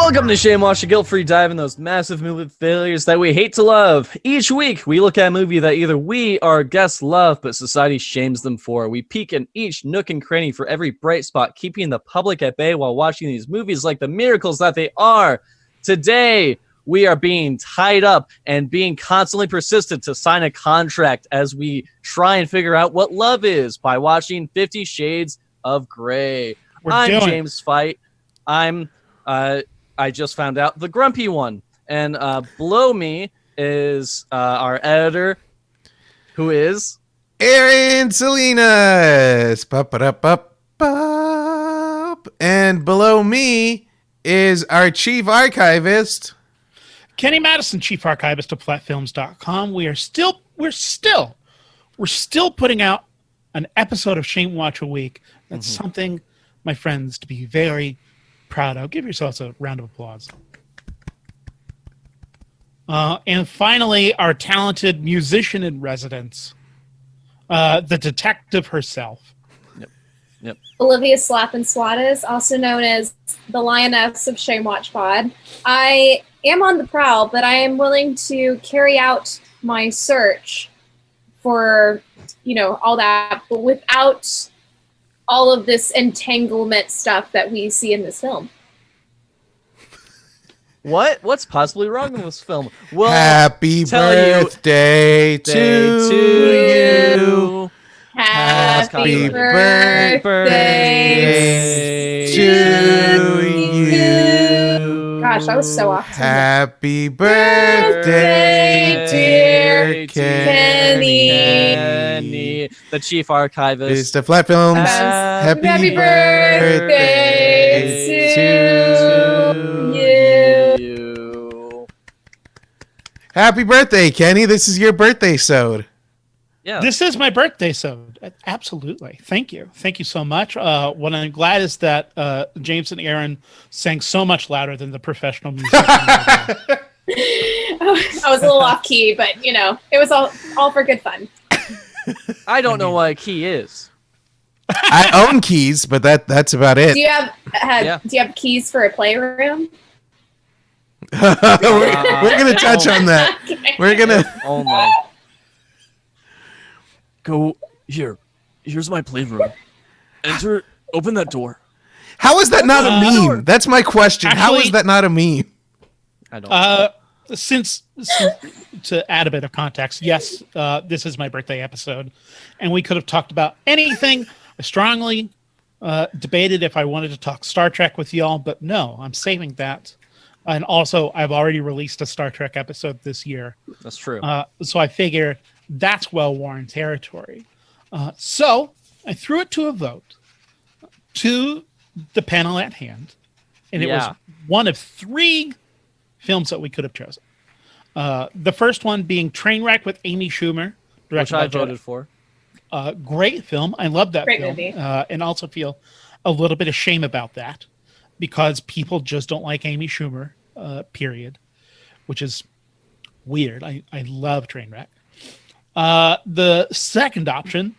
Welcome to Shame Watch, a guilt-free dive in those massive movie failures that we hate to love. Each week, we look at a movie that either we or our guests love, but society shames them for. We peek in each nook and cranny for every bright spot, keeping the public at bay while watching these movies like the miracles that they are. Today, we are being tied up and being constantly persistent to sign a contract as we try and figure out what love is by watching 50 Shades of Grey. I'm James Fight. I just found out the grumpy one. And below me is our editor, who is Aaron Salinas. And below me is our chief archivist, Kenny Madison, chief archivist of flatfilms.com. We're still putting out an episode of Shame Watch a week. That's something, my friends, to be very proud of. Give yourselves a round of applause. And finally, our talented musician in residence, the detective herself. Yep. Olivia Slappin Swadas, also known as the Lioness of Shame Watch Pod. I am on the prowl, but I am willing to carry out my search for, all that, but without all of this entanglement stuff that we see in this film. What's possibly wrong with this film? Well, happy birthday to you. Happy birthday to you. Gosh, I was so off. Happy birthday, dear Kenny, the chief archivist. It's the Flat Films. Happy birthday to you. Happy birthday, Kenny. This is your birthday sode. Yeah. This is my birthday, so absolutely. Thank you. Thank you so much. What I'm glad is that James and Aaron sang so much louder than the professional musician. I was a little off key, but, it was all for good fun. I don't know what a key is. I own keys, but that's about it. Do you have keys for a playroom? We're going to touch on that. Okay. We're going to... Oh, my. Go here. Here's my playroom. Enter. Open that door. How is that not a meme? That's my question. How is that not a meme? I don't know. Since to add a bit of context, yes, this is my birthday episode, and we could have talked about anything. I strongly debated if I wanted to talk Star Trek with y'all, but no, I'm saving that. And also, I've already released a Star Trek episode this year. That's true. So I figure that's well-worn territory. So I threw it to a vote to the panel at hand, and it was one of three films that we could have chosen. The first one being Trainwreck with Amy Schumer, which I voted for. Great film. I love that Great film. movie. And also feel a little bit of shame about that because people just don't like Amy Schumer, period, which is weird. I love Trainwreck. The second option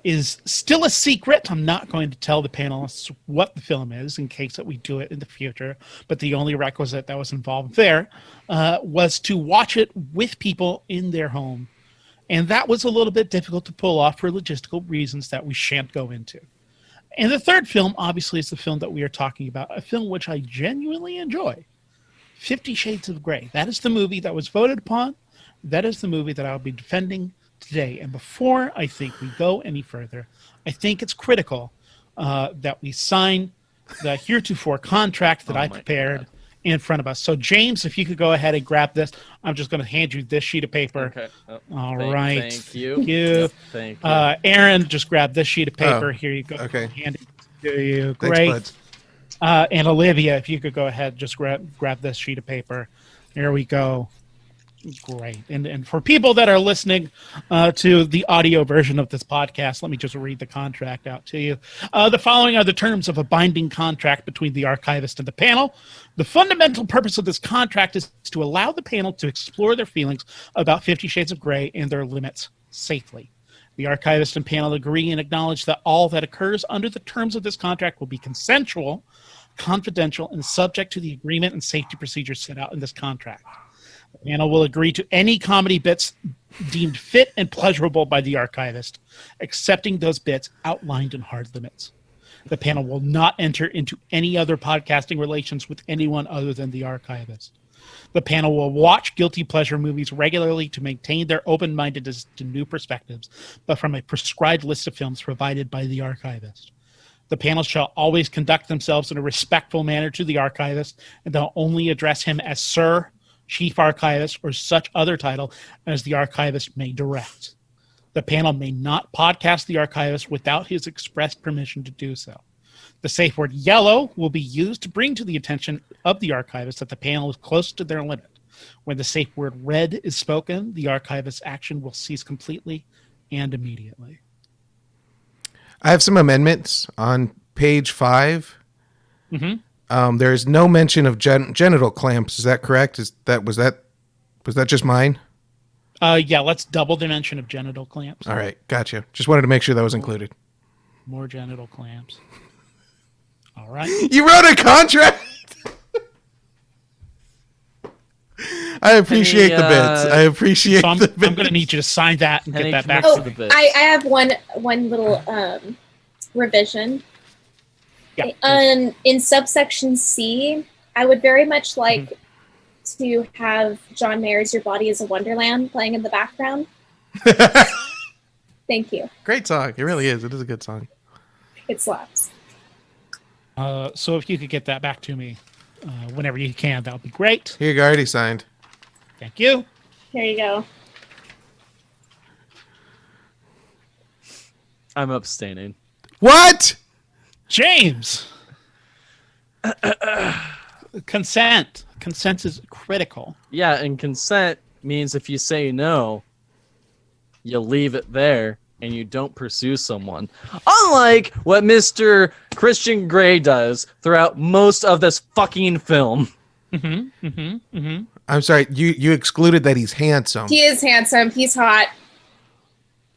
is still a secret. I'm not going to tell the panelists what the film is in case that we do it in the future. But the only requisite that was involved there was to watch it with people in their home. And that was a little bit difficult to pull off for logistical reasons that we shan't go into. And the third film, obviously, is the film that we are talking about, a film which I genuinely enjoy, 50 Shades of Grey. That is the movie that was voted upon. That is the movie that I'll be defending today. And before I think we go any further, I think it's critical that we sign the heretofore contract that I prepared in front of us. So, James, if you could go ahead and grab this. I'm just going to hand you this sheet of paper. Okay. All right. Thank you. Thank you. Aaron, just grab this sheet of paper. Here you go. Okay. Hand it to you. Thanks, Great. And Olivia, if you could go ahead, just grab this sheet of paper. There we go. Great. And for people that are listening to the audio version of this podcast, let me just read the contract out to you. The following are the terms of a binding contract between the archivist and the panel. The fundamental purpose of this contract is to allow the panel to explore their feelings about 50 Shades of Grey and their limits safely. The archivist and panel agree and acknowledge that all that occurs under the terms of this contract will be consensual. confidential and subject to the agreement and safety procedures set out in this contract. The panel will agree to any comedy bits deemed fit and pleasurable by the archivist, accepting those bits outlined in hard limits. The panel will not enter into any other podcasting relations with anyone other than the archivist. The panel will watch guilty pleasure movies regularly to maintain their open-mindedness to new perspectives, but from a prescribed list of films provided by the archivist. The panel shall always conduct themselves in a respectful manner to the archivist, and they'll only address him as Sir, Chief Archivist, or such other title as the archivist may direct. The panel may not podcast the archivist without his expressed permission to do so. The safe word yellow will be used to bring to the attention of the archivist that the panel is close to their limit. When the safe word red is spoken, the archivist's action will cease completely and immediately. I have some amendments on page 5. Mm-hmm. There is no mention of genital clamps. Is that correct? Was that just mine? Yeah, let's double the mention of genital clamps. All right, gotcha. Just wanted to make sure that was included. More genital clamps. All right. You wrote a contract. I appreciate the bits. I appreciate So I'm the bits. going to need you to sign that and get Any that back. connection? Oh, the bits. I have one little revision. Yeah. In subsection C, I would very much like to have John Mayer's "Your Body Is a Wonderland" playing in the background. Thank you. Great song. It really is. It is a good song. It slaps. So if you could get that back to me whenever you can, that would be great. Here you go. Already signed. Thank you. Here you go. I'm abstaining. What? James. Consent. Consent is critical. Yeah, and consent means if you say no, you leave it there and you don't pursue someone. Unlike what Mr. Christian Grey does throughout most of this fucking film. I'm sorry. You excluded that he's handsome. He is handsome. He's hot.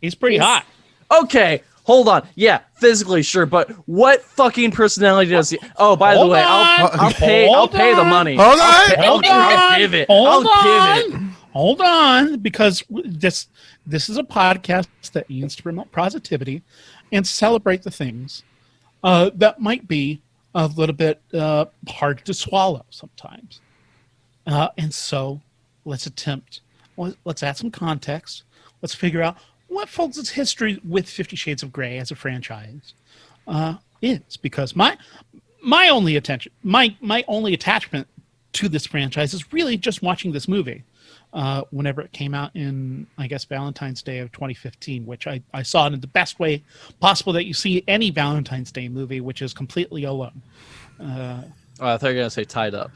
He's pretty He's- hot. Okay, hold on. Yeah, physically sure, but what fucking personality does he? Oh, by the Hold way, on. I'll pay the money. Hold on. I'll give it. Hold I'll give it. Hold on, because this is a podcast that aims to promote positivity and celebrate the things that might be a little bit hard to swallow sometimes. And so let's add some context. Let's figure out what folks' history with 50 Shades of Grey as a franchise is. Because my only attachment to this franchise is really just watching this movie. Whenever it came out in, I guess, Valentine's Day of 2015, which I saw it in the best way possible that you see any Valentine's Day movie, which is completely alone. Oh, I thought you were going to say tied up.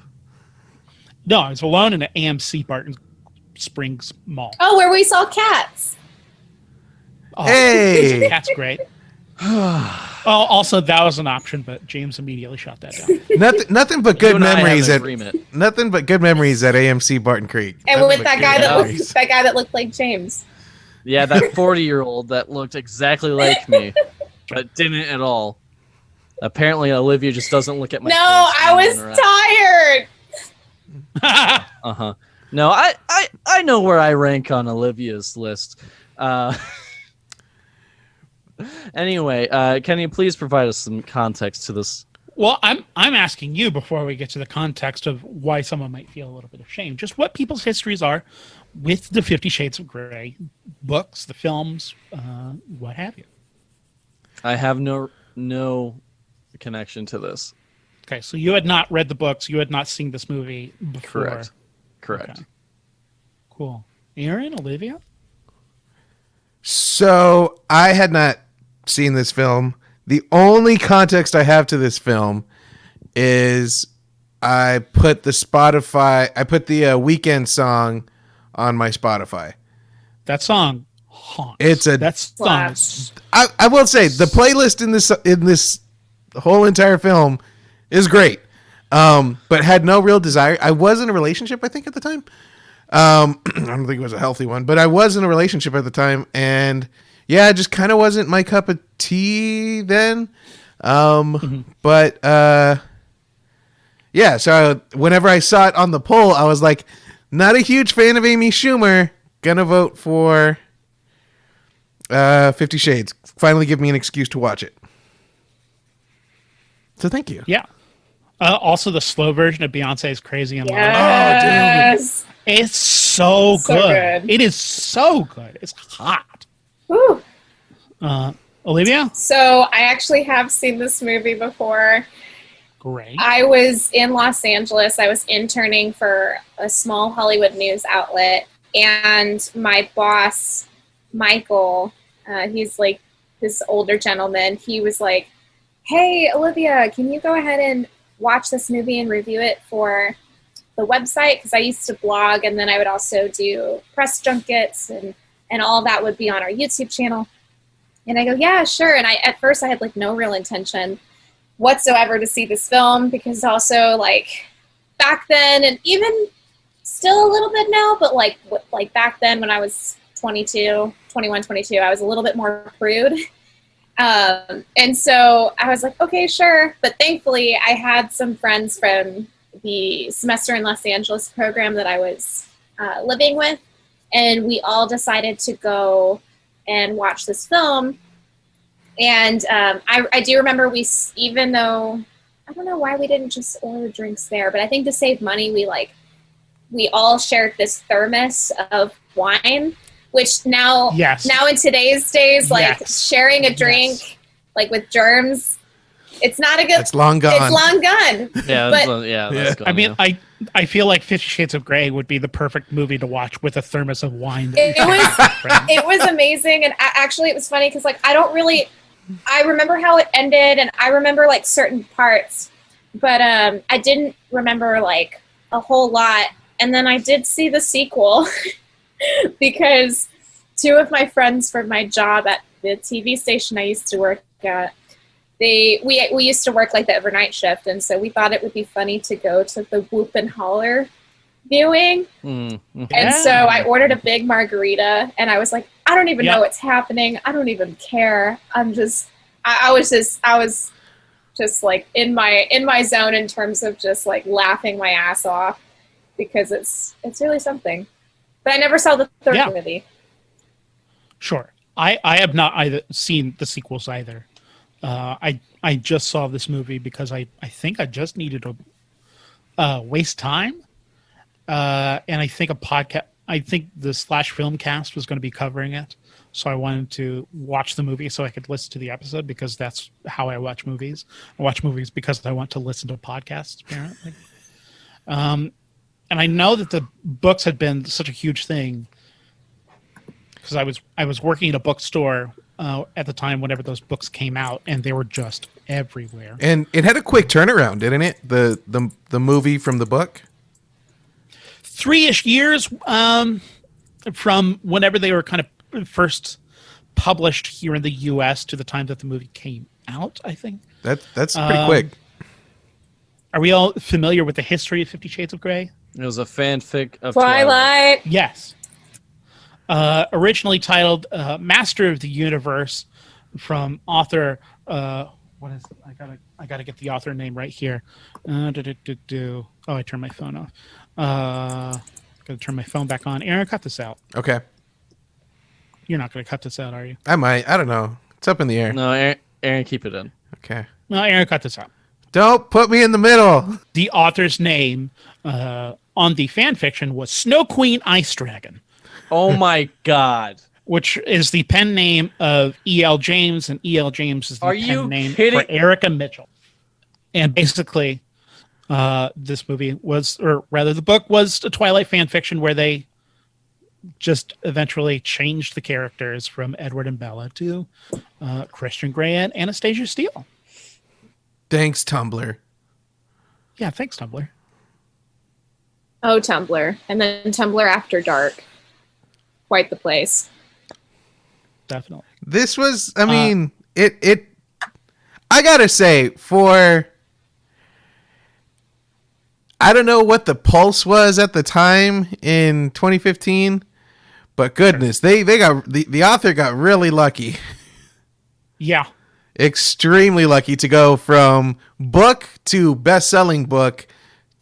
No, I was alone in an AMC Barton Springs Mall. Oh, where we saw cats. Oh, Hey. that's great. Also, that was an option, but James immediately shot that down. Nothing but You good and I have memories an at agreement. nothing but good memories at AMC Barton Creek. And Nothing with but that good guy memories. that guy that looked like James. Yeah, that 40-year-old that looked exactly like me, but didn't at all. Apparently, Olivia just doesn't look at my No, face I when was we interact. tired. Uh-huh. No, I know where I rank on Olivia's list. Anyway, can you please provide us some context to this? Well, I'm asking you before we get to the context of why someone might feel a little bit of shame, just what people's histories are with the 50 Shades of Grey books, the films, what have you. I have no connection to this. Okay, so you had not read the books, you had not seen this movie before. Correct. Okay. Cool. Aaron, Olivia? So I had not seen this film. The only context I have to this film is I put the Weekend song on my Spotify. That song haunts. That song Slaps. is, I will say the playlist in this whole entire film is great, but had no real desire. I was in a relationship, I think, at the time. I don't think it was a healthy one, but I was in a relationship at the time, and yeah, it just kind of wasn't my cup of tea then. But Yeah, so whenever I saw it on the poll, I was like, not a huge fan of Amy Schumer. Gonna vote for 50 Shades. Finally give me an excuse to watch it. So thank you. Yeah. Also, the slow version of Beyonce's Crazy in Love. Yes. It's so So good. good. It is so good. It's hot. Whew. Olivia? So I actually have seen this movie before. Great. I was in Los Angeles. I was interning for a small Hollywood news outlet, and my boss, Michael, he's like this older gentleman. He was like, "Hey, Olivia, can you go ahead and watch this movie and review it for the website?" Because I used to blog, and then I would also do press junkets, and all that would be on our YouTube channel. And I go, "Yeah, sure." And at first I had like no real intention whatsoever to see this film, because also like back then, and even still a little bit now, but like back then when I was 21, 22, I was a little bit more prude. And so I was like, okay, sure. But thankfully I had some friends from the Semester in Los Angeles program that I was living with, and we all decided to go and watch this film. And I do remember even though, I don't know why we didn't just order drinks there, but I think to save money, we all shared this thermos of wine, which now in today's days, like sharing a drink like with germs, it's not a good. It's long gone. It's long gone. Yeah, But- that's gone, I mean, yeah. I feel like 50 Shades of Grey would be the perfect movie to watch with a thermos of wine. It was amazing, and actually it was funny because like I remember how it ended, and I remember like certain parts, but I didn't remember like a whole lot. And then I did see the sequel because two of my friends from my job at the TV station I used to work at, we used to work like the overnight shift, and so we thought it would be funny to go to the Whoop and Holler viewing. Mm-hmm. And so I ordered a big margarita, and I was like, I don't even know what's happening. I don't even care. I was just like in my zone in terms of just like laughing my ass off, because it's really something. But I never saw the third movie. Sure. I have not either seen the sequels either. I just saw this movie because I think I just needed to waste time. And I think the Slash Filmcast was going to be covering it. So I wanted to watch the movie so I could listen to the episode, because that's how I watch movies. I watch movies because I want to listen to podcasts, apparently. And I know that the books had been such a huge thing, because I was working at a bookstore at the time whenever those books came out, and they were just everywhere. And it had a quick turnaround, didn't it? The movie from the book? 3-ish years from whenever they were kind of first published here in the U.S. to the time that the movie came out, I think. That's pretty quick. Are we all familiar with the history of 50 Shades of Grey? It was a fanfic of Twilight. Yes. Originally titled Master of the Universe, from author what is it? I gotta get the author name right here. Oh, I turned my phone off. Gotta turn my phone back on. Aaron, cut this out. Okay. You're not gonna cut this out, are you? I might. I don't know. It's up in the air. No, Aaron, keep it in. Okay. No, Aaron, cut this out. Don't put me in the middle. The author's name on the fan fiction was Snow Queen Ice Dragon, Oh my god. which is the pen name of E.L. James, and E.L. James is the Are pen you name kidding? for Erica Mitchell. And basically, this movie was, or rather the book was, a Twilight fan fiction where they just eventually changed the characters from Edward and Bella to Christian Grey and Anastasia Steele. Thanks, Tumblr. Yeah, thanks, Tumblr. Oh, Tumblr. And then Tumblr After Dark. Quite the place. Definitely. This was, I mean, it I gotta say, for, I don't know what the pulse was at the time in 2015, but goodness, they got, the author got really lucky. Yeah. Extremely lucky to go from book to best-selling book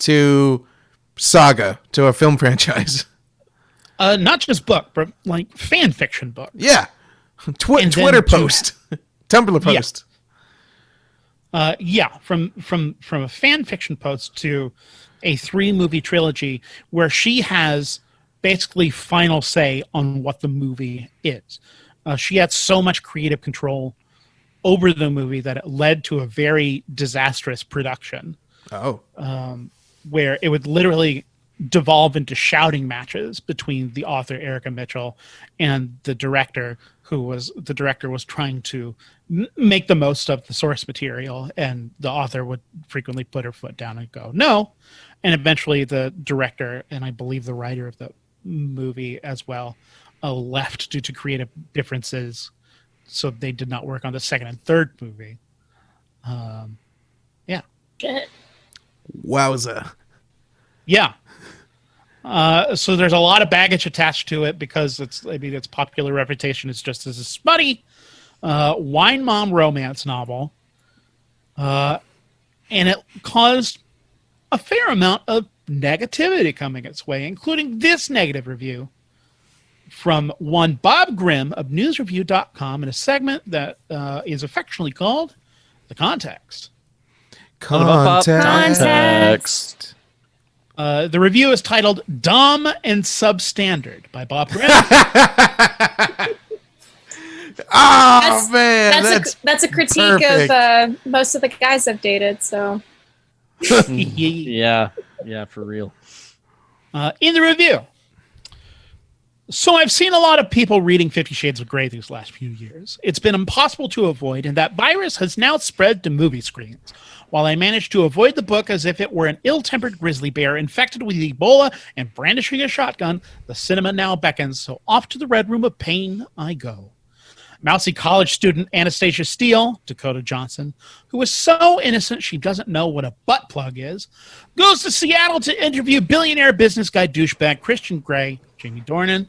to saga, to a film franchise. Not just book, but like fan fiction book. Yeah. And Twitter then post. Tumblr post. From a fan fiction post to a 3-movie trilogy where she has basically final say on what the movie is. She had so much creative control over the movie that it led to a very disastrous production. Oh. Where it would literally devolve into shouting matches between the author Erica Mitchell and the director, was trying to make the most of the source material, and the author would frequently put her foot down and go no, and eventually the director and I believe the writer of the movie as well left due to creative differences, so they did not work on the second and third movie. Shit. Wowza. Yeah. So there's a lot of baggage attached to it because its popular reputation is just as a smutty wine mom romance novel. And it caused a fair amount of negativity coming its way, including this negative review from one Bob Grimm of newsreview.com in a segment that is affectionately called The Context. Context. The review is titled Dumb and Substandard by Bob Grimm. That's a critique perfect. of most of the guys I've dated, so Yeah, for real. In the review. So I've seen a lot of people reading 50 Shades of Grey these last few years. It's been impossible to avoid, and that virus has now spread to movie screens. While I managed to avoid the book as if it were an ill-tempered grizzly bear infected with Ebola and brandishing a shotgun, the cinema now beckons, so off to the Red Room of Pain I go. Mousy college student Anastasia Steele, Dakota Johnson, who is so innocent she doesn't know what a butt plug is, goes to Seattle to interview billionaire business guy douchebag Christian Grey, Jamie Dornan.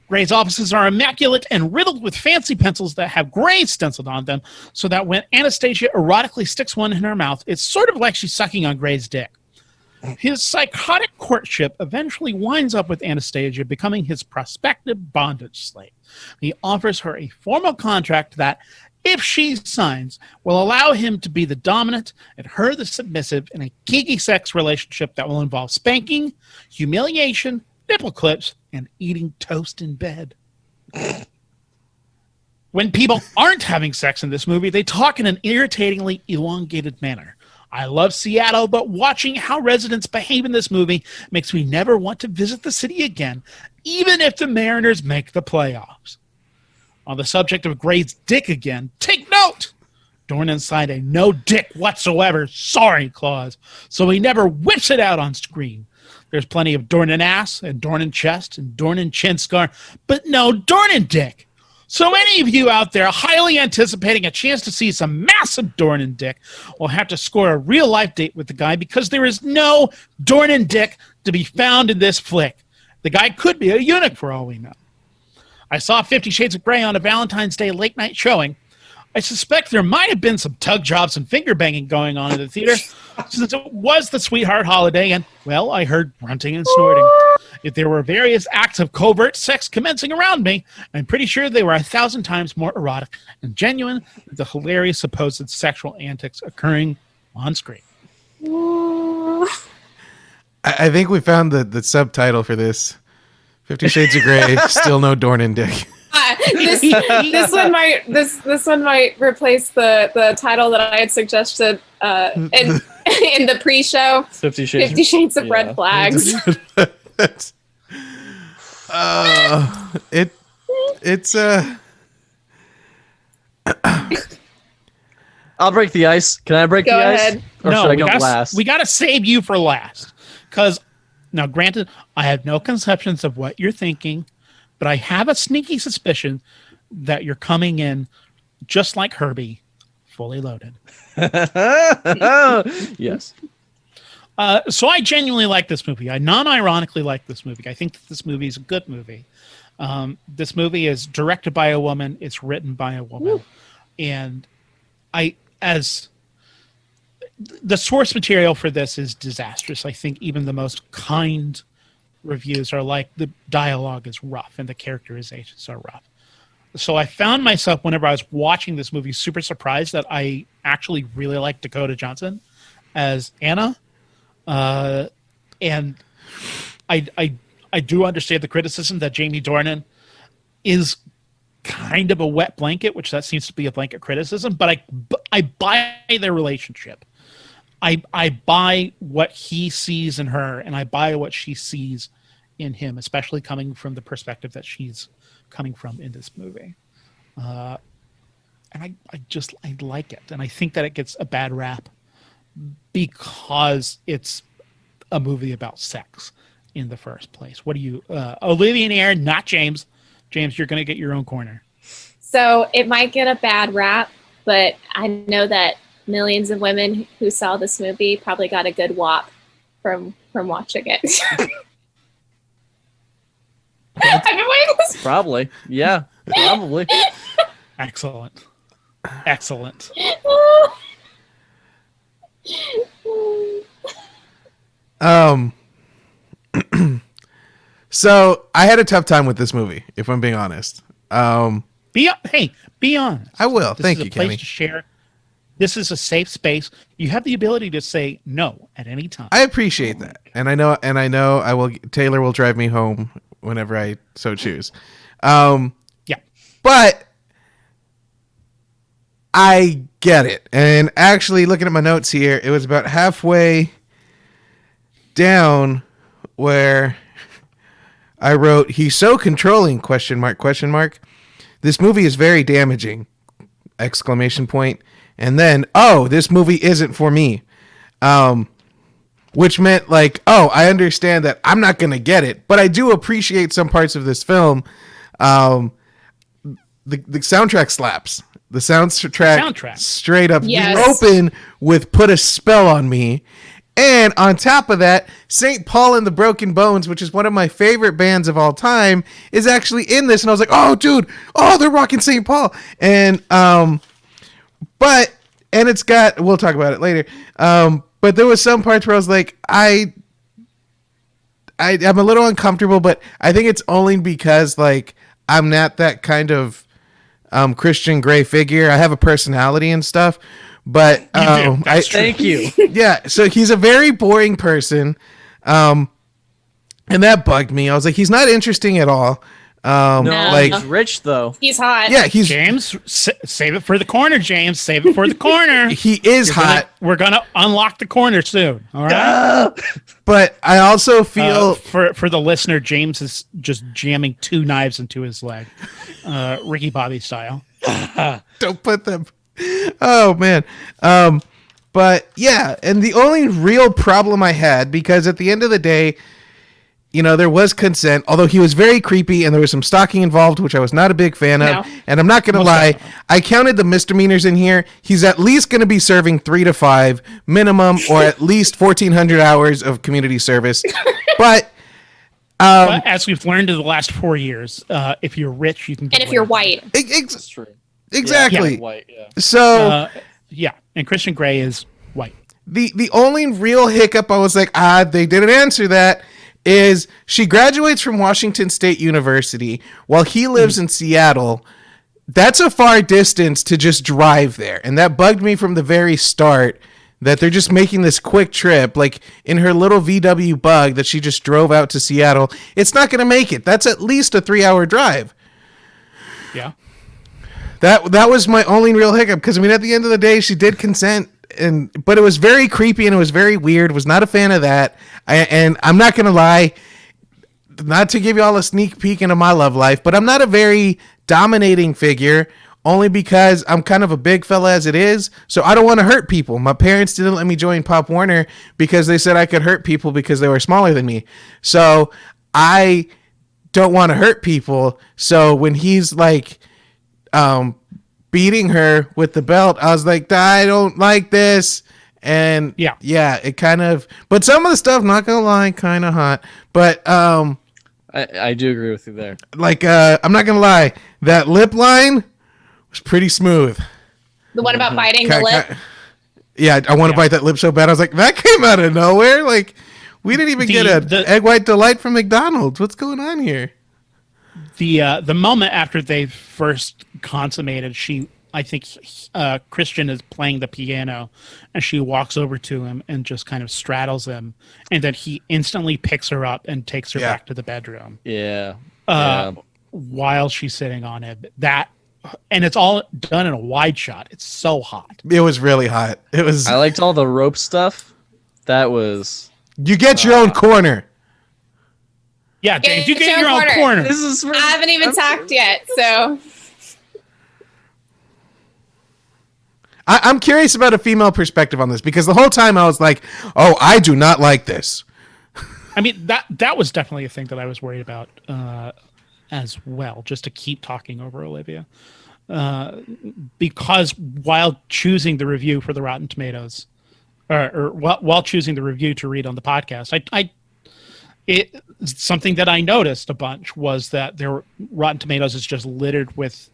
Grey's offices are immaculate and riddled with fancy pencils that have Grey stenciled on them, so that when Anastasia erotically sticks one in her mouth, it's sort of like she's sucking on Grey's dick. His psychotic courtship eventually winds up with Anastasia becoming his prospective bondage slave. He offers her a formal contract that, if she signs, will allow him to be the dominant and her the submissive in a geeky sex relationship that will involve spanking, humiliation, nipple clips, and eating toast in bed. When people aren't having sex in this movie, they talk in an irritatingly elongated manner. I love Seattle, but watching how residents behave in this movie makes me never want to visit the city again, even if the Mariners make the playoffs. On the subject of Gray's dick again, take note! Dornan signed a no dick whatsoever sorry clause, so he never whips it out on screen. There's plenty of Dornan ass and Dornan chest and Dornan chin scar, but no Dornan dick. So any of you out there highly anticipating a chance to see some massive Dornan dick will have to score a real-life date with the guy because there is no Dornan dick to be found in this flick. The guy could be a eunuch for all we know. I saw 50 Shades of Grey on a Valentine's Day late-night showing. I suspect there might have been some tug jobs and finger banging going on in the theater since it was the sweetheart holiday and, well, I heard grunting and snorting. If there were various acts of covert sex commencing around me, I'm pretty sure they were 1,000 times more erotic and genuine than the hilarious supposed sexual antics occurring on screen. I think we found the subtitle for this. 50 Shades of Grey, still no Dornan dick. This one might replace the title that I had suggested in the pre-show. 50 Shades. 50 Shades of Red Flags. It's I'll break the ice. Can I break Go the ahead. ice? Or should I go last? We got to save you for last. Because, now granted, I have no conceptions of what you're thinking, but I have a sneaky suspicion that you're coming in just like Herbie, fully loaded. Yes. So I genuinely like this movie. I non-ironically like this movie. I think that this movie is a good movie. This movie is directed by a woman. It's written by a woman. And the source material for this is disastrous. I think even the most kind reviews are like the dialogue is rough and the characterizations are rough. So I found myself, whenever I was watching this movie, super surprised that I actually really liked Dakota Johnson as Anna. And I do understand the criticism that Jamie Dornan is kind of a wet blanket, which that seems to be a blanket criticism, but I buy their relationship. I buy what he sees in her, and I buy what she sees in him, especially coming from the perspective that she's coming from in this movie. And I like it. And I think that it gets a bad rap because it's a movie about sex in the first place. What do you, Olivia and Aaron, not James. James, you're going to get your own corner. So it might get a bad rap, but I know that millions of women who saw this movie probably got a good whop from watching it. I've been waiting this. Probably. Yeah, probably. Excellent. So I had a tough time with this movie, if I'm being honest. Be honest. I will. Thank you, This is a place Kenny. to share. This is a safe space. You have the ability to say no at any time. I appreciate that, and I know I will. Taylor will drive me home whenever I so choose. Yeah. But I get it. And actually, looking at my notes here, it was about halfway down where I wrote, "He's so controlling?" ? This movie is very damaging! ! And then, oh, this movie isn't for me. Which meant like, oh, I understand that I'm not going to get it, but I do appreciate some parts of this film. The soundtrack slaps. The soundtrack straight up Yes. open with Put a Spell on Me. And on top of that, St. Paul and the Broken Bones, which is one of my favorite bands of all time, is actually in this. And I was like, oh, dude, oh, they're rocking St. Paul. And, and it's got, we'll talk about it later. But there was some parts where I was like, I'm a little uncomfortable, but I think it's only because like I'm not that kind of Christian Grey figure. I have a personality and stuff, but Thank you. yeah. So he's a very boring person, and that bugged me. I was like, he's not interesting at all. No, like he's rich though. He's hot. yeah, he's James, save it for the corner, James. Save it for the corner. he is hot, We're gonna unlock the corner soon. All right. but I also feel For the listener, James is just jamming 2 knives into his leg, Ricky Bobby style. don't put them. Oh man. But yeah, and the only real problem I had, because at the end of the day, you know, there was consent, although he was very creepy and there was some stalking involved, which I was not a big fan of. No. And I'm not going to lie, I counted the misdemeanors in here. He's at least going to be serving 3 to 5 minimum, or at least 1,400 hours of community service. But But as we've learned in the last 4 years, if you're rich, you can get And if you're away with white. That's true. exactly. Yeah, white, yeah. So it. Yeah, and Christian Grey is white. the only real hiccup I was like, they didn't answer that, is she graduates from Washington State University while he lives in Seattle. That's a far distance to just drive there. And that bugged me from the very start, that they're just making this quick trip. Like in her little VW Bug that she just drove out to Seattle, it's not going to make it. That's at least a 3-hour drive. Yeah. That was my only real hiccup, because I mean, at the end of the day, she did consent, but it was very creepy and it was very weird. Was not a fan of that. And I'm not gonna lie, not to give you all a sneak peek into my love life, but I'm not a very dominating figure, only because I'm kind of a big fella as it is. So I don't want to hurt people. My parents didn't let me join Pop Warner because they said I could hurt people because they were smaller than me. So I don't want to hurt people. So when he's like beating her with the belt, I was like, I don't like this. And yeah, it kind of, but some of the stuff, not gonna lie, kind of hot. But I do agree with you there. like I'm not gonna lie, that lip line was pretty smooth. The one about biting the lip. Yeah, I want to bite that lip so bad. I was like, that came out of nowhere. Like, we didn't even get an egg white delight from McDonald's. What's going on here? The moment after they first consummated, I think Christian is playing the piano, and she walks over to him and just kind of straddles him, and then he instantly picks her up and takes her back to the bedroom. Yeah. While she's sitting on him. And it's all done in a wide shot. It's so hot. It was really hot. It was. I liked all the rope stuff. That was. You get your own corner. Yeah, James, you get your own corner. This is. I haven't even talked yet, so. I'm curious about a female perspective on this, because the whole time I was like, "Oh, I do not like this." I mean, that was definitely a thing that I was worried about as well, just to keep talking over Olivia. Because while choosing the review for the Rotten Tomatoes, or while choosing the review to read on the podcast, something that I noticed a bunch was that Rotten Tomatoes is just littered with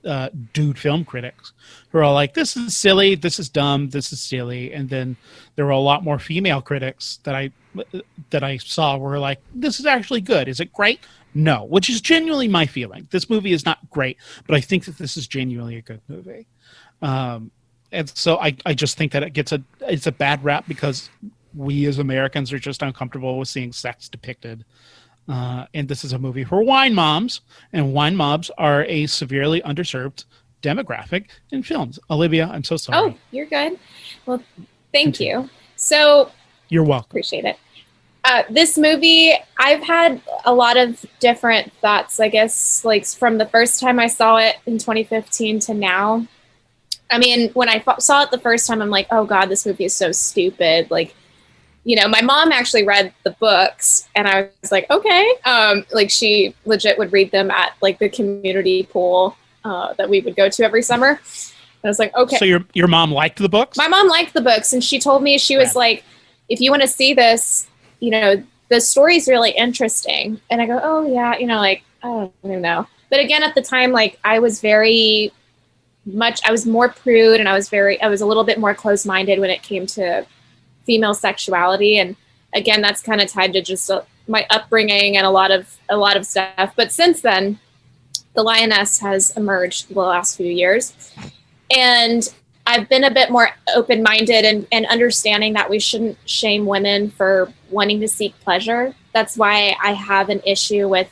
dude film critics who are all like, this is silly, this is dumb, this is silly. And then there were a lot more female critics that I saw were like, this is actually good. Is it great? No, which is genuinely my feeling. This movie is not great, but I think that this is genuinely a good movie. And so I just think that it's a bad rap because we as Americans are just uncomfortable with seeing sex depicted. And this is a movie for wine moms, and wine moms are a severely underserved demographic in films. Olivia, I'm so sorry. Oh, you're good. Well, thank you. So you're welcome. Appreciate it. This movie, I've had a lot of different thoughts, I guess, like from the first time I saw it in 2015 to now. I mean, when I saw it the first time, I'm like, oh God, this movie is so stupid. Like, you know, my mom actually read the books, and I was like, okay. Like, she legit would read them at like the community pool that we would go to every summer. And I was like, okay. So your mom liked the books? My mom liked the books, and she told me, she was like, if you want to see this, you know, the story's really interesting. And I go, oh yeah, you know, like, I don't even know. But again, at the time, like, I was more prude, and I was a little bit more closed-minded when it came to female sexuality. And again, that's kind of tied to just my upbringing and a lot of stuff. But since then, The Lioness has emerged the last few years. And I've been a bit more open-minded and understanding that we shouldn't shame women for wanting to seek pleasure. That's why I have an issue with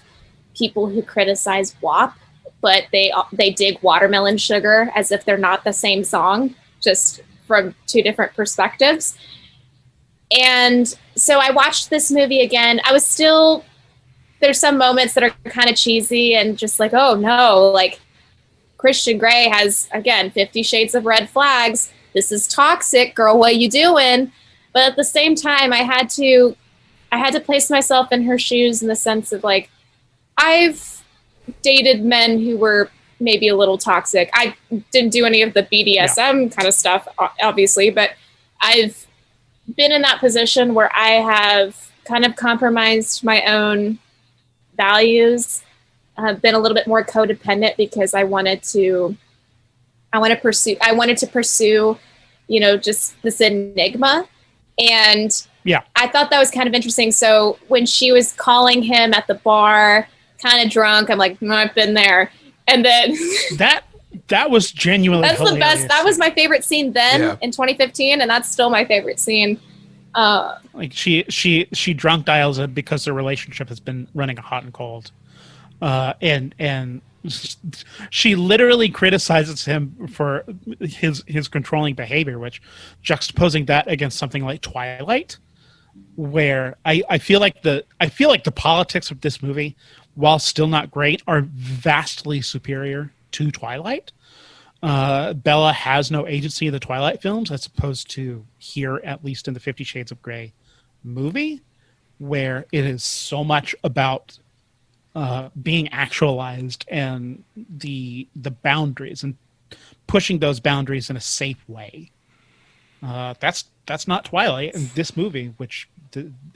people who criticize WAP, but they dig Watermelon Sugar as if they're not the same song, just from two different perspectives. And so I watched this movie again. There's some moments that are kind of cheesy and just like, oh no, like Christian Grey has, again, 50 Shades of Red Flags. This is toxic, girl, what you doing? But at the same time, I had to place myself in her shoes in the sense of like, I've dated men who were maybe a little toxic. I didn't do any of the BDSM kind of stuff, obviously, but I've been in that position where I have kind of compromised my own values. I've been a little bit more codependent because I wanted to pursue, you know, just this enigma. And I thought that was kind of interesting. So when she was calling him at the bar, kind of drunk, I'm like, I've been there. And then that was genuinely that's hilarious. The best. That was my favorite scene then in 2015, and that's still my favorite scene. Like she drunk dials it because their relationship has been running hot and cold, and she literally criticizes him for his controlling behavior, which juxtaposing that against something like Twilight, where I feel like the politics of this movie, while still not great, are vastly superior to Twilight. Bella has no agency in the Twilight films, as opposed to here, at least in the 50 Shades of Grey movie, where it is so much about being actualized and the boundaries and pushing those boundaries in a safe way. That's not Twilight, and this movie, which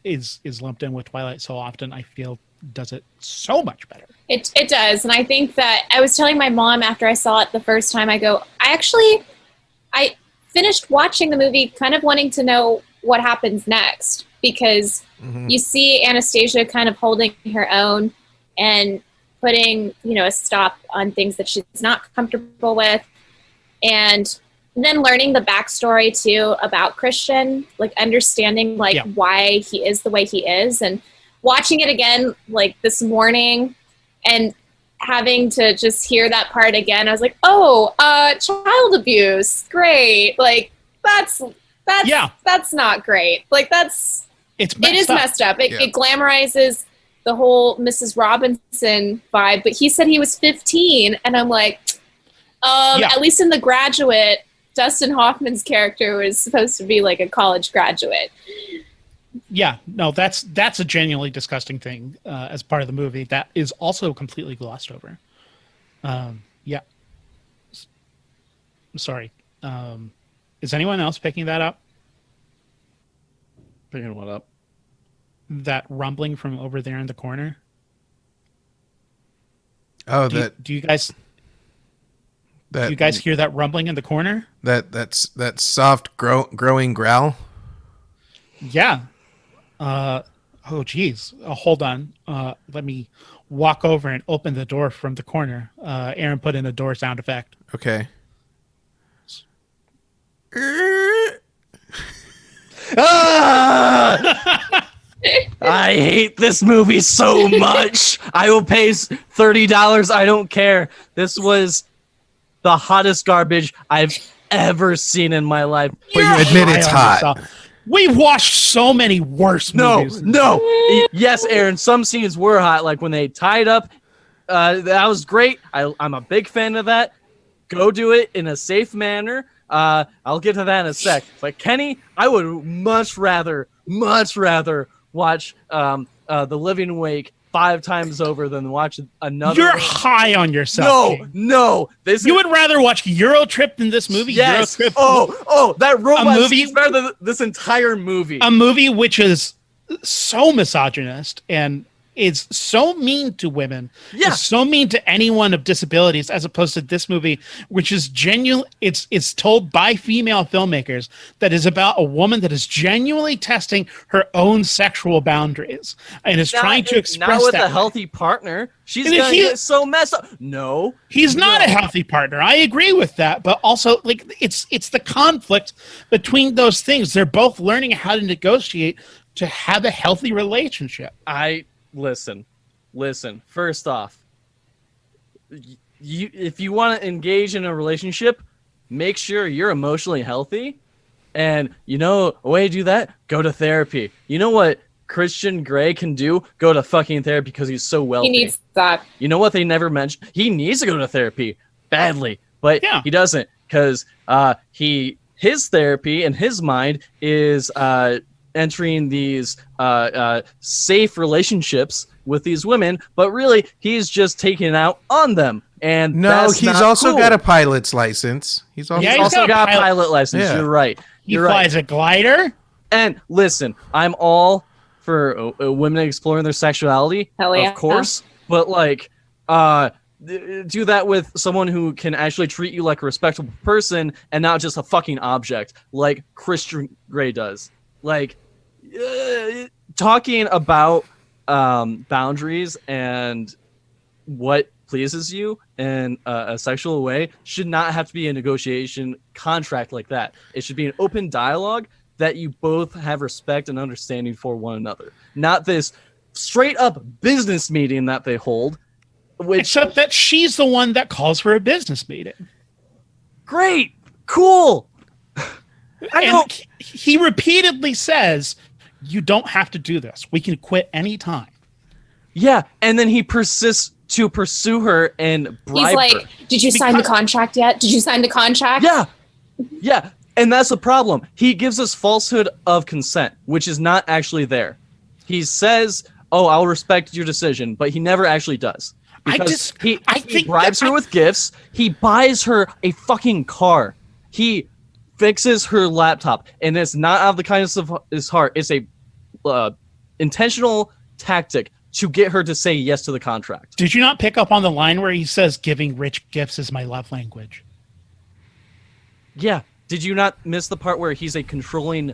is lumped in with Twilight so often, I feel does it so much better. It does. And I think that I was telling my mom after I saw it the first time, I go, I finished watching the movie kind of wanting to know what happens next, because you see Anastasia kind of holding her own and putting, a stop on things that she's not comfortable with. And then learning the backstory too about Christian, like understanding why he is the way he is, and watching it again like this morning and having to just hear that part again. I was like, oh, child abuse. Great. Like that's not great. Like it is messed up. It glamorizes the whole Mrs. Robinson vibe, but he said he was 15, and I'm like, at least in The Graduate, Dustin Hoffman's character was supposed to be like a college graduate. Yeah, no, that's a genuinely disgusting thing as part of the movie that is also completely glossed over. Yeah. Sorry. Is anyone else picking that up? Picking what up? That rumbling from over there in the corner? Oh, do you guys hear that rumbling in the corner? That soft growing growl. Yeah. Oh geez. Hold on. Let me walk over and open the door from the corner. Aaron put in a door sound effect. Okay. I hate this movie so much. I will pay $30. I don't care. This was the hottest garbage I've ever seen in my life. But you admit it's hot. We've watched so many worse movies. No. Yes, Aaron, some scenes were hot. Like when they tied up, that was great. I'm a big fan of that. Go do it in a safe manner. I'll get to that in a sec. But Kenny, I would much rather watch The Living Wake 5 times over than watch another. You're high on yourself. No. You would rather watch Euro Trip than this movie? Yes. Euro Trip. Oh, that robot is better than this entire movie. A movie which is so misogynist and is so mean to women. Yeah. Is so mean to anyone of disabilities, as opposed to this movie, which is genuine. It's told by female filmmakers that is about a woman that is genuinely testing her own sexual boundaries and is trying to express not with that a healthy partner. She's gonna get so messed up. No, he's not a healthy partner. I agree with that, but also like it's the conflict between those things. They're both learning how to negotiate to have a healthy relationship. Listen. First off, if you want to engage in a relationship, make sure you're emotionally healthy. And a way to do that, go to therapy. You know what Christian Grey can do? Go to fucking therapy because he's so wealthy. He needs that. You know what they never mentioned? He needs to go to therapy badly, but he doesn't, because his therapy in his mind is entering these safe relationships with these women, but really he's just taking it out on them. And he's also got a pilot's license. He's also got a pilot license. Yeah. You're right. He flies a glider. And listen, I'm all for women exploring their sexuality, of course, but do that with someone who can actually treat you like a respectable person and not just a fucking object like Christian Grey does. Talking about boundaries and what pleases you in a sexual way should not have to be a negotiation contract like that. It should be an open dialogue that you both have respect and understanding for one another. Not this straight up business meeting that they hold. Except that she's the one that calls for a business meeting. Great. Cool. He repeatedly says, you don't have to do this. We can quit anytime. Yeah, and then he persists to pursue her and bribe her. He's like, did you sign the contract yet? Did you sign the contract? Yeah, and that's the problem. He gives us falsehood of consent, which is not actually there. He says, oh, I'll respect your decision, but he never actually does. Because he bribes her with gifts. He buys her a fucking car. He fixes her laptop, and it's not out of the kindness of his heart. It's a intentional tactic to get her to say yes to the contract. Did you not pick up on the line where he says, giving rich gifts is my love language? Yeah, Did you not miss the part where he's a controlling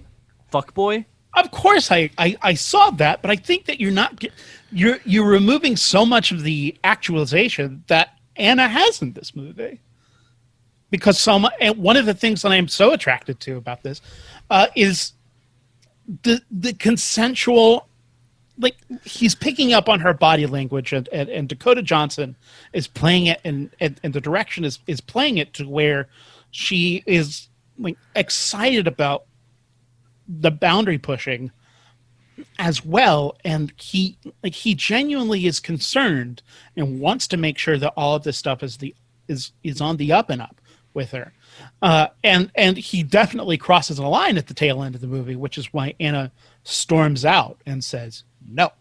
fuckboy? Of course, I saw that, but I think that you're removing so much of the actualization that Anna has in this movie. Because and one of the things that I'm so attracted to about this is the consensual, like he's picking up on her body language, and Dakota Johnson is playing it, and the direction is playing it to where she is like excited about the boundary pushing as well, and he genuinely is concerned and wants to make sure that all of this stuff is on the up and up with her, and he definitely crosses a line at the tail end of the movie, which is why Anna storms out and says no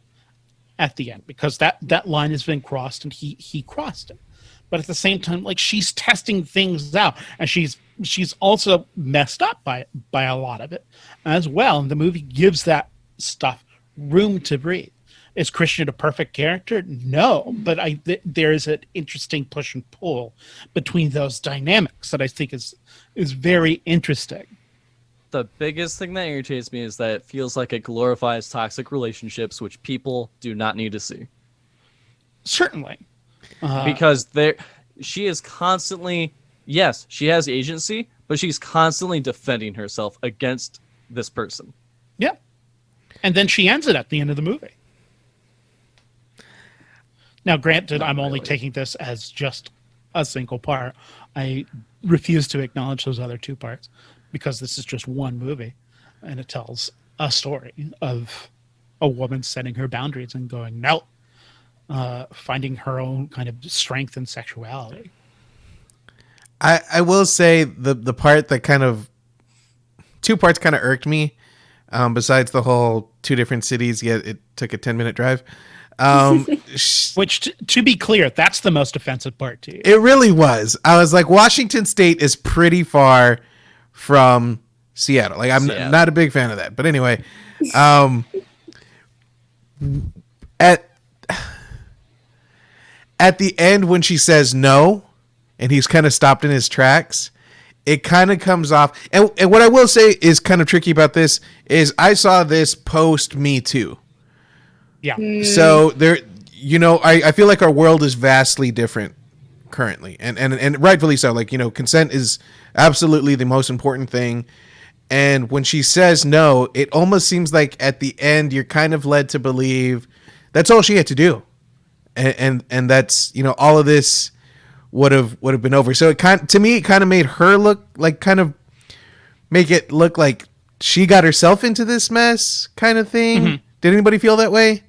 at the end, because that line has been crossed and he crossed it. But at the same time, like, she's testing things out, and she's also messed up by a lot of it as well. And the movie gives that stuff room to breathe. Is Christian a perfect character? No, but there is an interesting push and pull between those dynamics that I think is very interesting. The biggest thing that irritates me is that it feels like it glorifies toxic relationships, which people do not need to see. Certainly. Because she is constantly, yes, she has agency, but she's constantly defending herself against this person. Yeah. And then she ends it at the end of the movie. Now, granted, I'm only taking this as just a single part. I refuse to acknowledge those other two parts because this is just one movie, and it tells a story of a woman setting her boundaries and going, no, finding her own kind of strength and sexuality. I will say the part that two parts kind of irked me, besides the whole two different cities, yet it took a 10-minute drive. Which, to be clear, that's the most offensive part to you. It really was. I was like, Washington State is pretty far from Seattle. Like, I'm not a big fan of that. But anyway, at the end when she says no, and he's kind of stopped in his tracks, it kind of comes off. And what I will say is kind of tricky about this is I saw this post Me Too. Yeah. So there, I feel like our world is vastly different currently, and rightfully so. Like, consent is absolutely the most important thing. And when she says no, it almost seems like at the end you're kind of led to believe that's all she had to do, and that's all of this would have been over. So to me it kind of made her look like make it look like she got herself into this mess kind of thing. Mm-hmm. Did anybody feel that way?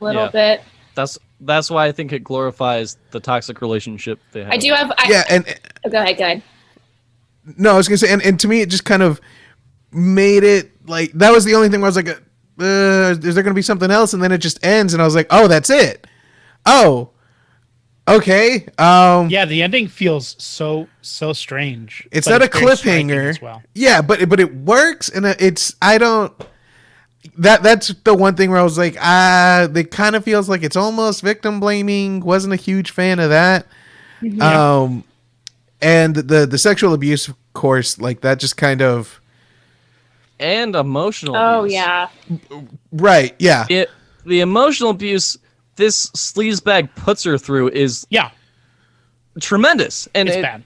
A little bit. That's why I think it glorifies the toxic relationship they have. I do have. Go ahead. No, I was gonna say, and to me, it just kind of made it like that was the only thing where I was like, is there gonna be something else? And then it just ends, and I was like, oh, that's it. Oh, okay. Yeah, the ending feels so strange. It's not a cliffhanger. As well. Yeah, but it works, and that's the one thing where I was like, it kind of feels like it's almost victim blaming. Wasn't a huge fan of that. Yeah. And the sexual abuse, of course, like that just kind of. And emotional abuse. Oh, yeah. Right, yeah. The emotional abuse this sleazebag puts her through is tremendous. And it's bad.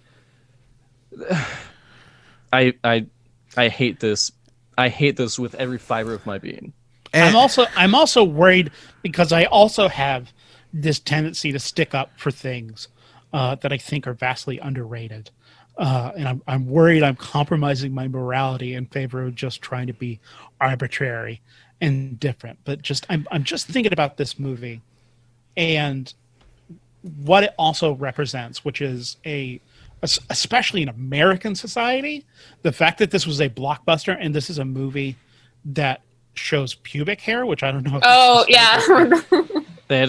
I hate this. I hate this with every fiber of my being. I'm also worried because I also have this tendency to stick up for things that I think are vastly underrated. And I'm worried I'm compromising my morality in favor of just trying to be arbitrary and different. But I'm just thinking about this movie and what it also represents, which is especially in American society, the fact that this was a blockbuster and this is a movie that shows pubic hair, which I don't know.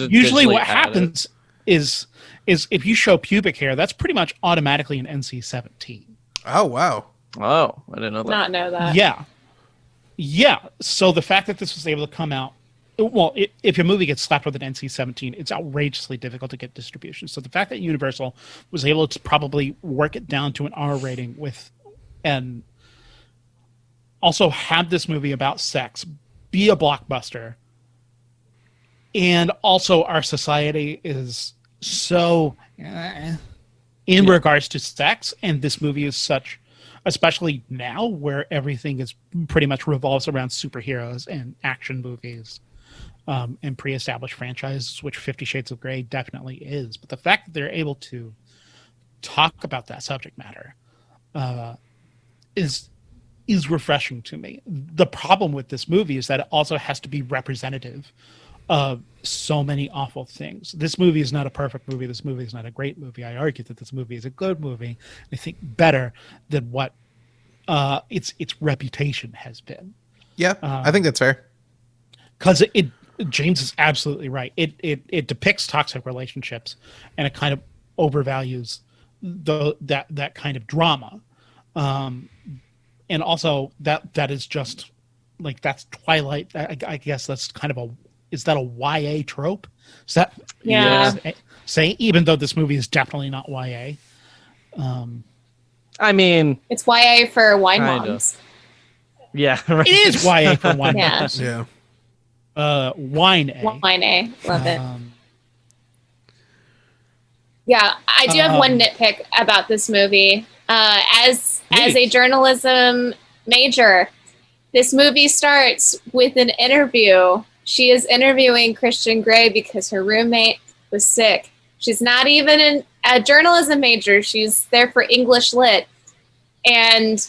Usually what happens is if you show pubic hair, that's pretty much automatically an NC-17. Oh, wow. Oh, I didn't know that. Not know that. Yeah. So the fact that this was able to come out, well, if your movie gets slapped with an NC-17, it's outrageously difficult to get distribution. So the fact that Universal was able to probably work it down to an R rating with and also have this movie about sex be a blockbuster. And also our society is so in regards to sex, and this movie is such, especially now where everything is pretty much revolves around superheroes and action movies and pre-established franchises, which 50 Shades of Grey definitely is. But the fact that they're able to talk about that subject matter is refreshing to me. The problem with this movie is that it also has to be representative of so many awful things. This movie is not a perfect movie. This movie is not a great movie. I argue that this movie is a good movie. I think better than what its reputation has been. Yeah, I think that's fair. Because James is absolutely right. It depicts toxic relationships, and it kind of overvalues that kind of drama. And also that is just like, that's Twilight. I guess that's kind of is that a YA trope? Is that say, even though this movie is definitely not YA? I mean, It's YA for wine Kind moms. yeah, right. It is YA for wine. Yeah. Yeah. Wine A. Wine A. Love it. Um, Yeah, I do have one nitpick about this movie. As a journalism major, this movie starts with an interview. She is interviewing Christian Grey because her roommate was sick. She's not even a journalism major. She's there for English Lit. And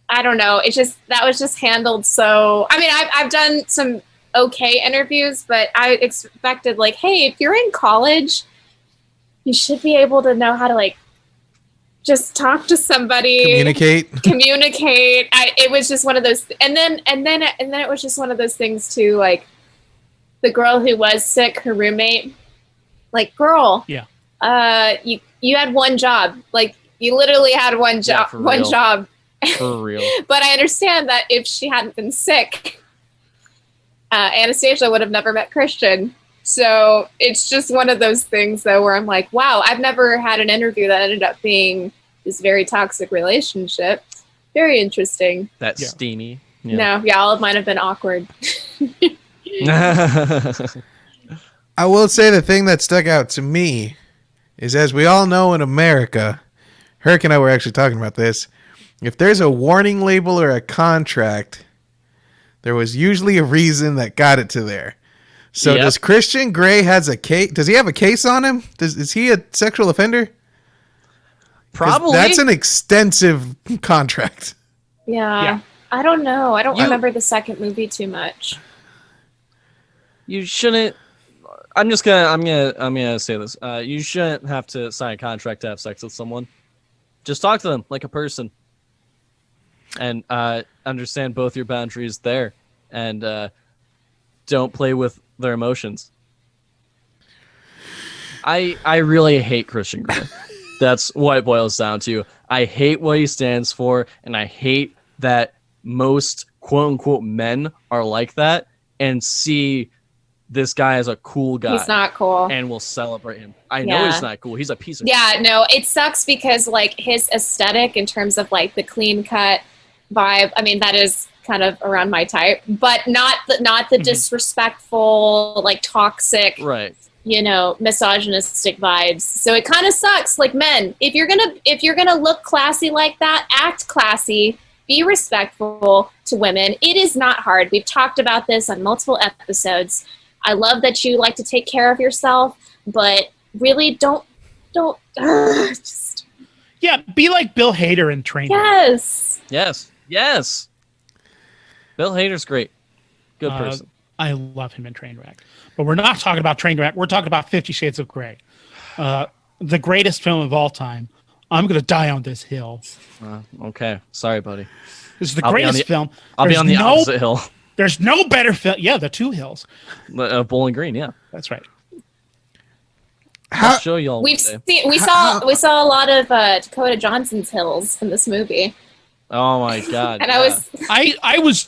I don't know. That was just handled so... I mean, I've done some okay interviews, but I expected, like, hey, if you're in college, you should be able to know how to, like, just talk to somebody, communicate. It was just one of those, and then it was just one of those things too. Like, the girl who was sick, her roommate, like, girl, you had one job, like, you literally had one job, For real. But I understand that if she hadn't been sick, Anastasia would have never met Christian. So it's just one of those things, though, where I'm like, wow, I've never had an interview that ended up being this very toxic relationship. Very interesting. That's steamy. Yeah. No, all of mine have been awkward. I will say the thing that stuck out to me is, as we all know in America, Herc and I were actually talking about this, if there's a warning label or a contract, there was usually a reason that got it to there. So does Christian Grey has a case? Does he have a case on him? Is he a sexual offender? Probably. That's an extensive contract. Yeah. I don't know. I don't remember the second movie too much. You shouldn't. I'm gonna say this. You shouldn't have to sign a contract to have sex with someone. Just talk to them like a person, and understand both your boundaries there, and don't play with their emotions. I really hate Christian Grey. That's what it boils down to. I hate what he stands for, and I hate that most quote-unquote men are like that and see this guy as a cool guy. He's not cool. And will celebrate him. I know he's not cool. He's a piece of shit. Yeah, no, it sucks because, like, his aesthetic in terms of, like, the clean-cut vibe, I mean, that is kind of around my type, but not the disrespectful, like, toxic, misogynistic vibes. So it kind of sucks. Like, men, if you're gonna look classy like that, act classy, be respectful to women. It is not hard. We've talked about this on multiple episodes. I love that you like to take care of yourself, but really don't just... Yeah, be like Bill Hader in Trainwreck. Yes. Bill Hader's great. Good person. I love him in Trainwreck. But we're not talking about Trainwreck. We're talking about 50 Shades of Grey. The greatest film of all time. I'm going to die on this hill. Okay. Sorry, buddy. This is the greatest film. I'll be on the opposite hill. There's no better film. Yeah, the two hills. Bowling Green, yeah. That's right. I'll show y'all. We saw a lot of Dakota Johnson's hills in this movie. Oh my god! And I was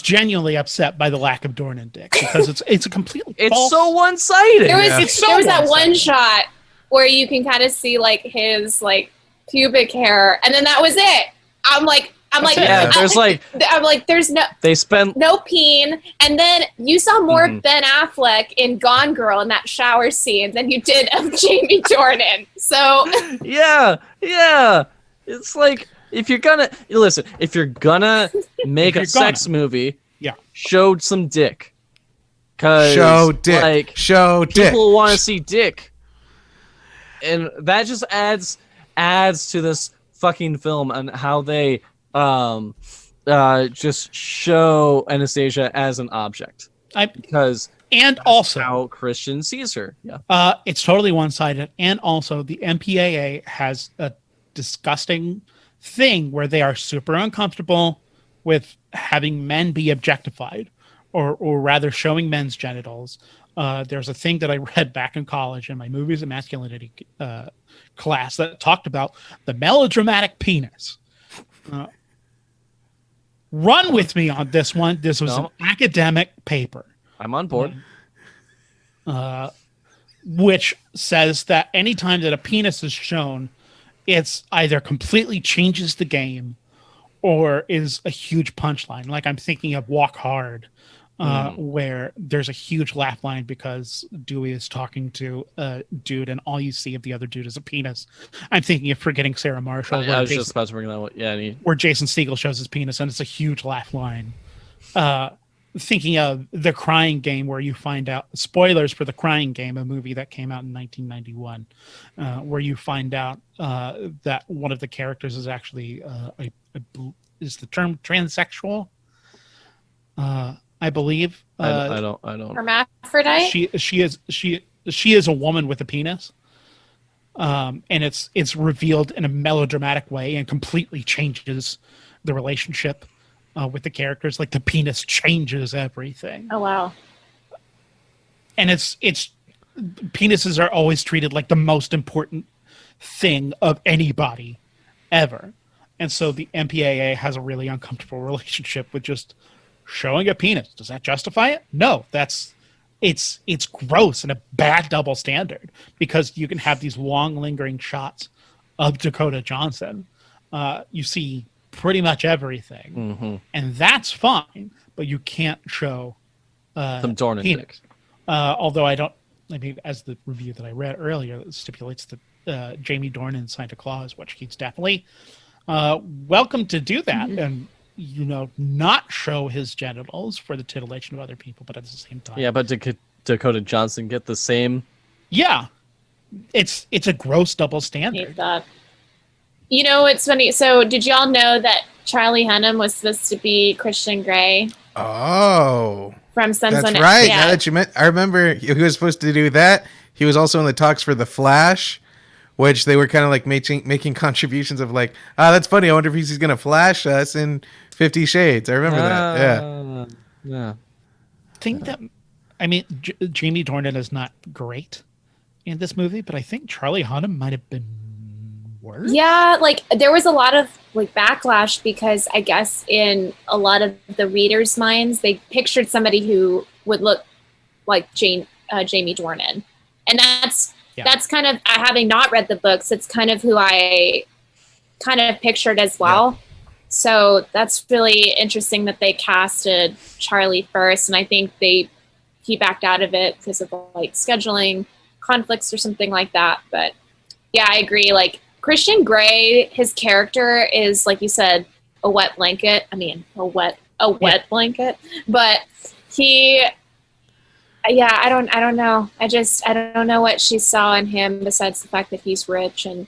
genuinely upset by the lack of Dorn and Dick because it's a completely false. So one-sided. There was that one shot where you can kind of see like his like pubic hair, and then that was it. I'm like, Yeah, there's like I'm like, there's they spent no peen. And then you saw more Mhm. Ben Affleck in Gone Girl in that shower scene than you did of Jamie Dornan. So yeah. It's like if you're gonna make If a you're sex gonna. movie, Yeah. show some dick. 'Cause, Show dick. Like, Show dick. people want to see dick, and that just adds to this fucking film and how they just show Anastasia as an object because And also, how Christian sees her. Yeah. it's totally one-sided. And also, the MPAA has a disgusting thing where they are super uncomfortable with having men be objectified, or rather, showing men's genitals. There's a thing that I read back in college in my movies and masculinity class that talked about the melodramatic penis. Run with me on this one. This was No. an academic paper. I'm on board. Which says that anytime that a penis is shown, it's either completely changes the game or is a huge punchline. Like I'm thinking of Walk Hard, where there's a huge laugh line because Dewey is talking to a dude and all you see of the other dude is a penis. I'm thinking of Forgetting Sarah Marshall, I was just about to bring that one. Yeah. where Jason Segel shows his penis and it's a huge laugh line. Thinking of The Crying Game, where you find out spoilers for The Crying Game, a movie that came out in 1991, where you find out that one of the characters is actually is the term transsexual. I believe. I don't. hermaphrodite. She is a woman with a penis. And it's revealed in a melodramatic way and completely changes the relationship with the characters. Like the penis changes everything. Oh wow. And it's penises are always treated like the most important thing of anybody ever. And so the MPAA has a really uncomfortable relationship with just showing a penis. Does that justify it? No, it's gross and a bad double standard because you can have these long lingering shots of Dakota Johnson. You see pretty much everything, and that's fine, but you can't show Some Dornan penis. dick. Although I mean, as the review that I read earlier stipulates that Jamie Dornan signed a clause, which he's definitely welcome to do that and not show his genitals for the titillation of other people, but at the same time, Yeah, but did Dakota Johnson get the same? yeah, it's a gross double Hate standard. that. You know, it's funny. So, did y'all know that Charlie Hunnam was supposed to be Christian Grey Oh, from Sons that's on right. Yeah. Now that you meant, I remember he was supposed to do that. He was also in the talks for The Flash, which they were kind of like making contributions of like, that's funny. I wonder if he's going to flash us in 50 Shades. I remember that. Yeah. Yeah. Think that, I mean, Jamie Dornan is not great in this movie, but I think Charlie Hunnam might have been worse. Yeah, like there was a lot of like backlash because I guess in a lot of the readers' minds, they pictured somebody who would look like Jamie Dornan, and that's kind of having not read the books. It's kind of who I kind of pictured as well. Yeah. So that's really interesting that they casted Charlie first, and I think he backed out of it because of like scheduling conflicts or something like that. But yeah, I agree. Like Christian Grey, his character is, like you said, a wet blanket. I mean, a wet blanket. But I don't know. I don't know what she saw in him besides the fact that he's rich and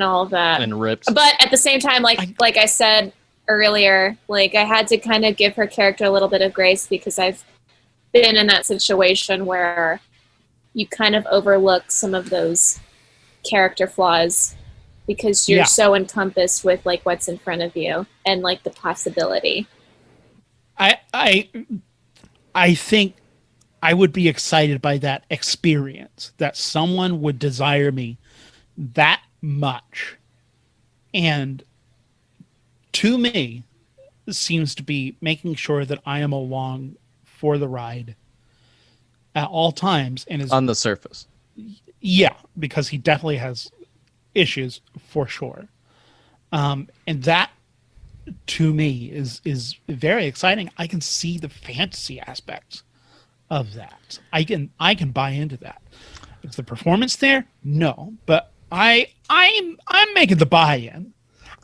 all of that. And ripped. But at the same time, like I said earlier, like I had to kind of give her character a little bit of grace because I've been in that situation where you kind of overlook some of those character flaws because you're so encompassed with like what's in front of you and like the possibility. I think I would be excited by that experience, that someone would desire me that much. And to me, seems to be making sure that I am along for the ride at all times. And is on the surface. Yeah, because he definitely has issues for sure. And that to me is very exciting. I can see the fantasy aspects of that. I can buy into that. Is the performance there? No, but I'm making the buy-in.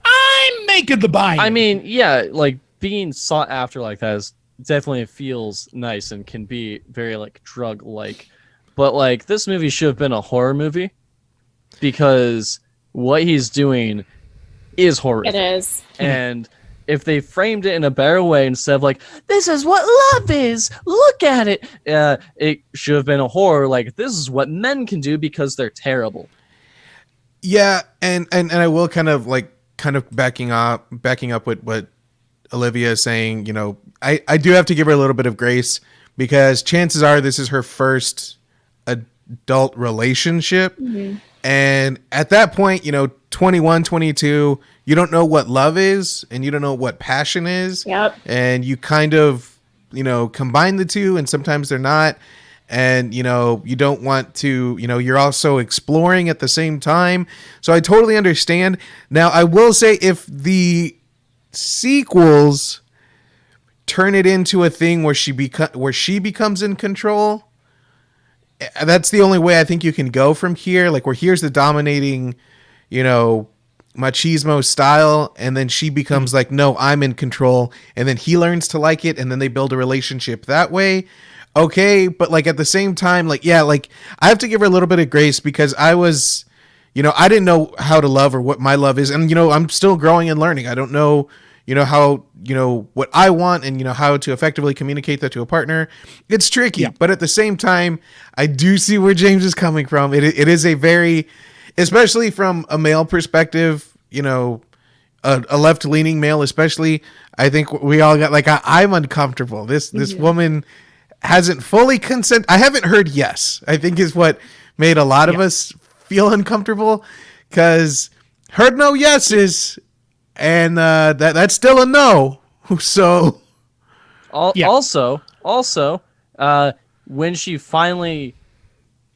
I'm making the buy-in. I mean, yeah, like being sought after like that is definitely feels nice and can be very like drug-like. But like this movie should have been a horror movie because what he's doing is horrific. It is. And if they framed it in a better way instead of like, this is what love is, look at it, it should have been a horror like, this is what men can do because they're terrible. Yeah, and I will kind of backing up with what Olivia is saying. You know, I do have to give her a little bit of grace because chances are this is her first adult relationship. Mm-hmm. And at that point, you know, 21, 22, you don't know what love is and you don't know what passion is. Yep. And you kind of, you know, combine the two and sometimes they're not. And, you know, you don't want to, you know, you're also exploring at the same time. So I totally understand. Now, I will say if the sequels turn it into a thing where she becomes in control, that's the only way I think you can go from here. Like where here's the dominating, you know, machismo style, and then she becomes like, no, I'm in control, and then he learns to like it, and then they build a relationship that way. Okay, but like at the same time, like, yeah, like I have to give her a little bit of grace because I was, you know, I didn't know how to love or what my love is, and you know, I'm still growing and learning. I don't know, you know, how, you know, what I want and, you know, how to effectively communicate that to a partner. It's tricky, but at the same time, I do see where James is coming from. It is a very, especially from a male perspective, you know, a left-leaning male especially, I think we all got, like, I'm uncomfortable. This woman hasn't fully consent. I haven't heard yes, I think is what made a lot of us feel uncomfortable, because heard no yeses, and that's still a no. So Also, when she finally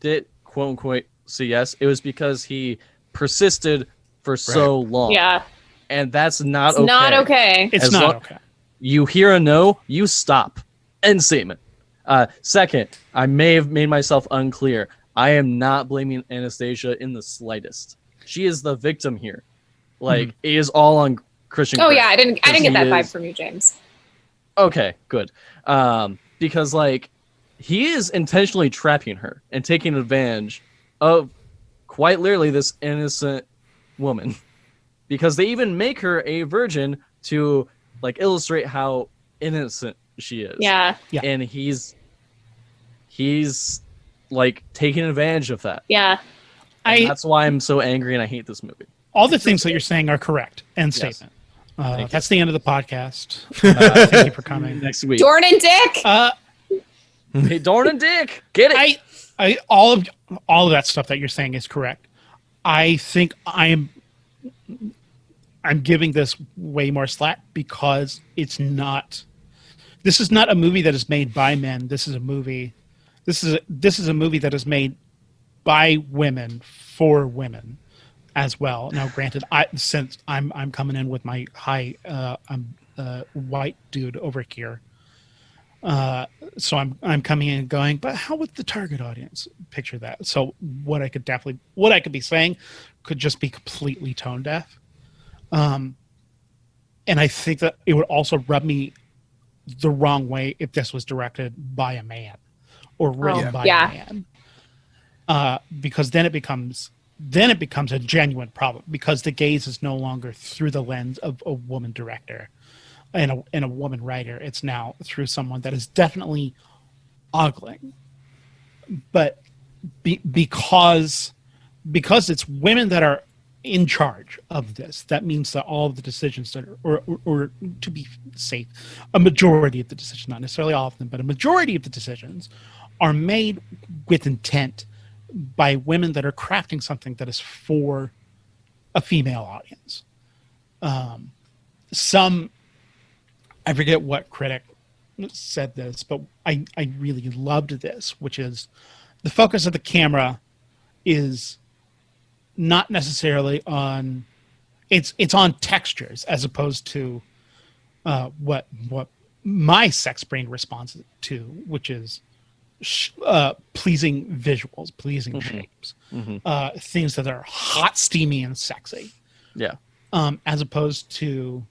did quote unquote say yes, it was because he persisted for so long. Yeah. And that's not It's okay. not okay. It's not okay. You hear a no, you stop. End statement. Second, I may have made myself unclear. I am not blaming Anastasia in the slightest. She is the victim here. Like, it is all on Christian Oh Grey. yeah, I didn't get He that vibe is- from you, James. Okay, good. Because like he is intentionally trapping her and taking advantage of quite literally this innocent woman. Because they even make her a virgin to like illustrate how innocent she is. Yeah. And he's like taking advantage of that. Yeah. And that's why I'm so angry and I hate this movie. All the things that you're saying are correct. End Yes. statement. you. That's the end of the podcast. Thank you for coming. Next week. Dorn and Dick. Hey, Dorn and Dick, get it. I all of that stuff that you're saying is correct. I think I'm giving this way more slack because this is not a movie that is made by men. This is a movie that is made by women for women as well. Now, granted, since I'm coming in with my high white dude over here, so I'm coming in and going, but how would the target audience picture that? So what I could be saying could just be completely tone deaf. And I think that it would also rub me the wrong way if this was directed by a man or written by a man. Because then it becomes a genuine problem, because the gaze is no longer through the lens of a woman director and a woman writer. It's now through someone that is definitely ogling. But because it's women that are in charge of this, that means that all of the decisions that are, or to be safe, a majority of the decisions, not necessarily all of them, but a majority of the decisions are made with intent by women that are crafting something that is for a female audience. I forget what critic said this, but I really loved this, which is the focus of the camera is not necessarily on it's on textures as opposed to what my sex brain responds to, which is pleasing visuals, pleasing shapes, things that are hot, steamy, and sexy. Yeah. As opposed to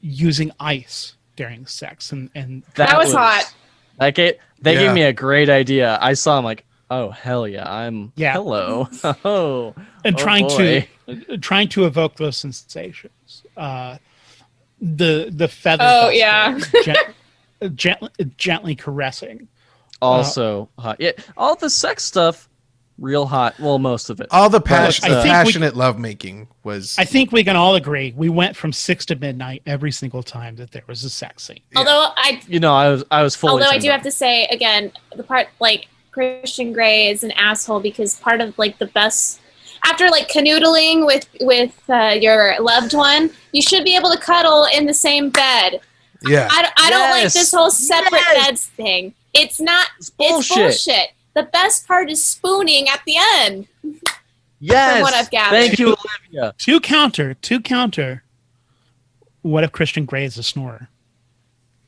using ice during sex, and That was hot. Like they Yeah. gave me a great idea. I saw him like, oh hell yeah, Yeah. hello. Oh, and oh, trying boy. to evoke those sensations. The feather. Oh, yeah. Gently caressing. Also hot. Yeah, all the sex stuff, real hot. Well, most of it. All the I think we- passionate lovemaking was. I think we can all agree we went from 6 to midnight every single time that there was a sex scene. Although I was fully. although I turned do on. have to say again, the part like Christian Grey is an asshole because part of like the best after like canoodling with your loved one, you should be able to cuddle in the same bed. Yeah. I don't like Yes. this whole separate Yes. beds thing. It's not. It's It's bullshit. bullshit. The best part is spooning at the end. Yes. From what I've gathered. Thank you, Olivia. To counter. What if Christian Grey is a snorer?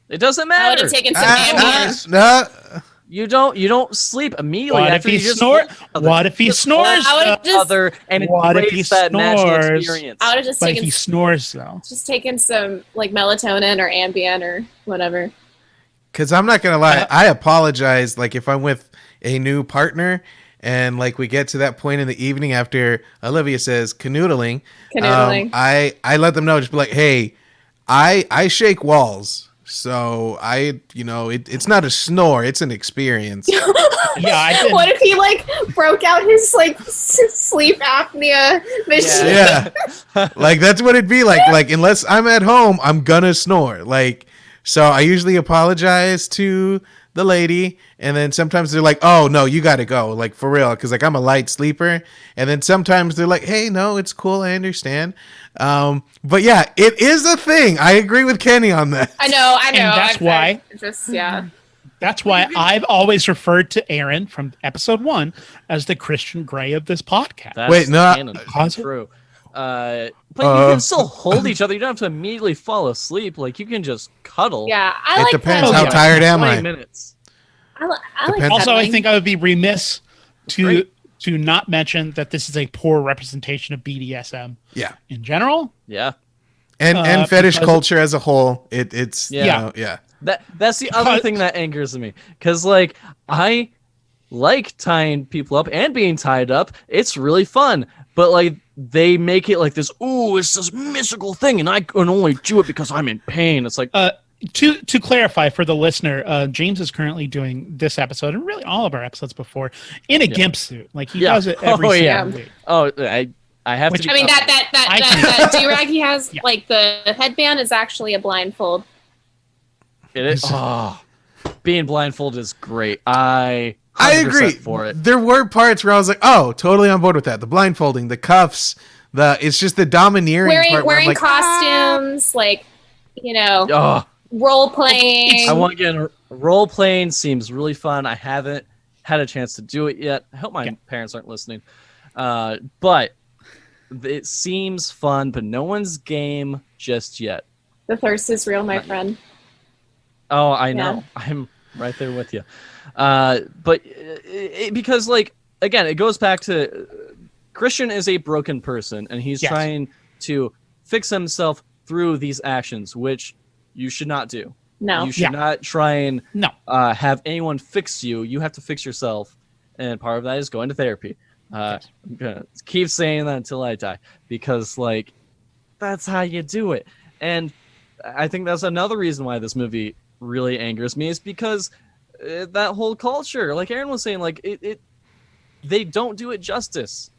It doesn't I would matter. have taken some Ambien. No. You don't sleep immediately What if after he you just snores? hold each other. What if he Just snores? I would've though? just- other and What if embrace he that natural snores? experience. I would have just But taken he snores though. some like melatonin or Ambien or whatever. Because I'm not gonna lie, I apologize. Like if I'm with a new partner and like we get to that point in the evening after Olivia says canoodling, Canoodling. I let them know, just be like, hey, I shake walls, so it's not a snore, it's an experience. Yeah, I did. What if he like broke out his like sleep apnea machine? Yeah, like that's what it'd be like. Like unless I'm at home, I'm gonna snore. Like so, I usually apologize to the lady, and then sometimes they're like, "Oh no, you got to go," like for real, because like I'm a light sleeper. And then sometimes they're like, "Hey, no, it's cool, I understand." But yeah, it is a thing. I agree with Kenny on that. I know. And that's why- Yeah. That's why I've always referred to Aaron from episode 1 as the Christian Grey of this podcast. That's Wait, no, canon. Pause it. True. But you can still hold each other. You don't have to immediately fall asleep. Like you can just cuddle. Yeah. I It like depends that. how Yeah. tired am 20 I. minutes. I like Depends. Also, I cuddling. think I would be remiss to Great. not mention that this is a poor representation of BDSM Yeah, in general. Yeah. and fetish because- culture as a whole, it's Yeah. yeah. That's the other thing that angers me. Because like I like tying people up and being tied up. It's really fun. But like they make it like this, ooh, it's this mystical thing, and I can only do it because I'm in pain. It's like To clarify for the listener, James is currently doing this episode and really all of our episodes before in a gimp suit. Like he Yeah. does it every Oh, single yeah. week. oh I have Which- to be I mean confident. that do-rag he has, Yeah. like the headband is actually a blindfold. It is. Oh, being blindfolded is great. I agree. for it. There were parts where I was like, "Oh, totally on board with that." The blindfolding, the cuffs, it's just the domineering part. Where I'm Wearing like, costumes, like Oh, role playing. I want to get in role playing. Seems really fun. I haven't had a chance to do it yet. I hope my parents aren't listening. But it seems fun, but no one's game just yet. The thirst is real, my friend. Oh, I know. I'm right there with you. But because, like, again, it goes back to Christian is a broken person, and he's Yes. trying to fix himself through these actions, which you should not do. No. You should not try and No. have anyone fix you. You have to fix yourself, and part of that is going to therapy. I'm gonna keep saying that until I die, because like that's how you do it. And I think that's another reason why this movie really angers me, is because that whole culture, like Aaron was saying, like they don't do it justice.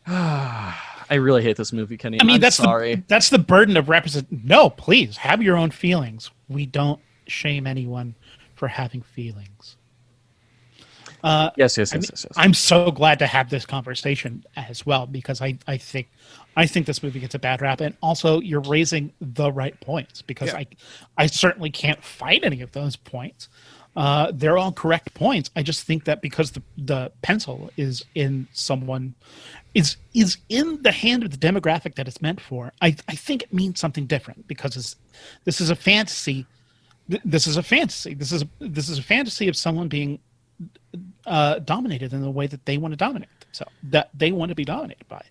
I really hate this movie, Kenny. I mean, I'm that's sorry. the burden of represent. No, please have your own feelings. We don't shame anyone for having feelings. Yes. I'm so glad to have this conversation as well, because I think this movie gets a bad rap, and also you're raising the right points, because Yeah. I certainly can't fight any of those points. They're all correct points. I just think that because the pencil is in someone is in the hand of the demographic that it's meant for, I think it means something different because this is a fantasy. This is a fantasy. This is a fantasy of someone being dominated in the way that they want to dominate themselves, that they want to be dominated by.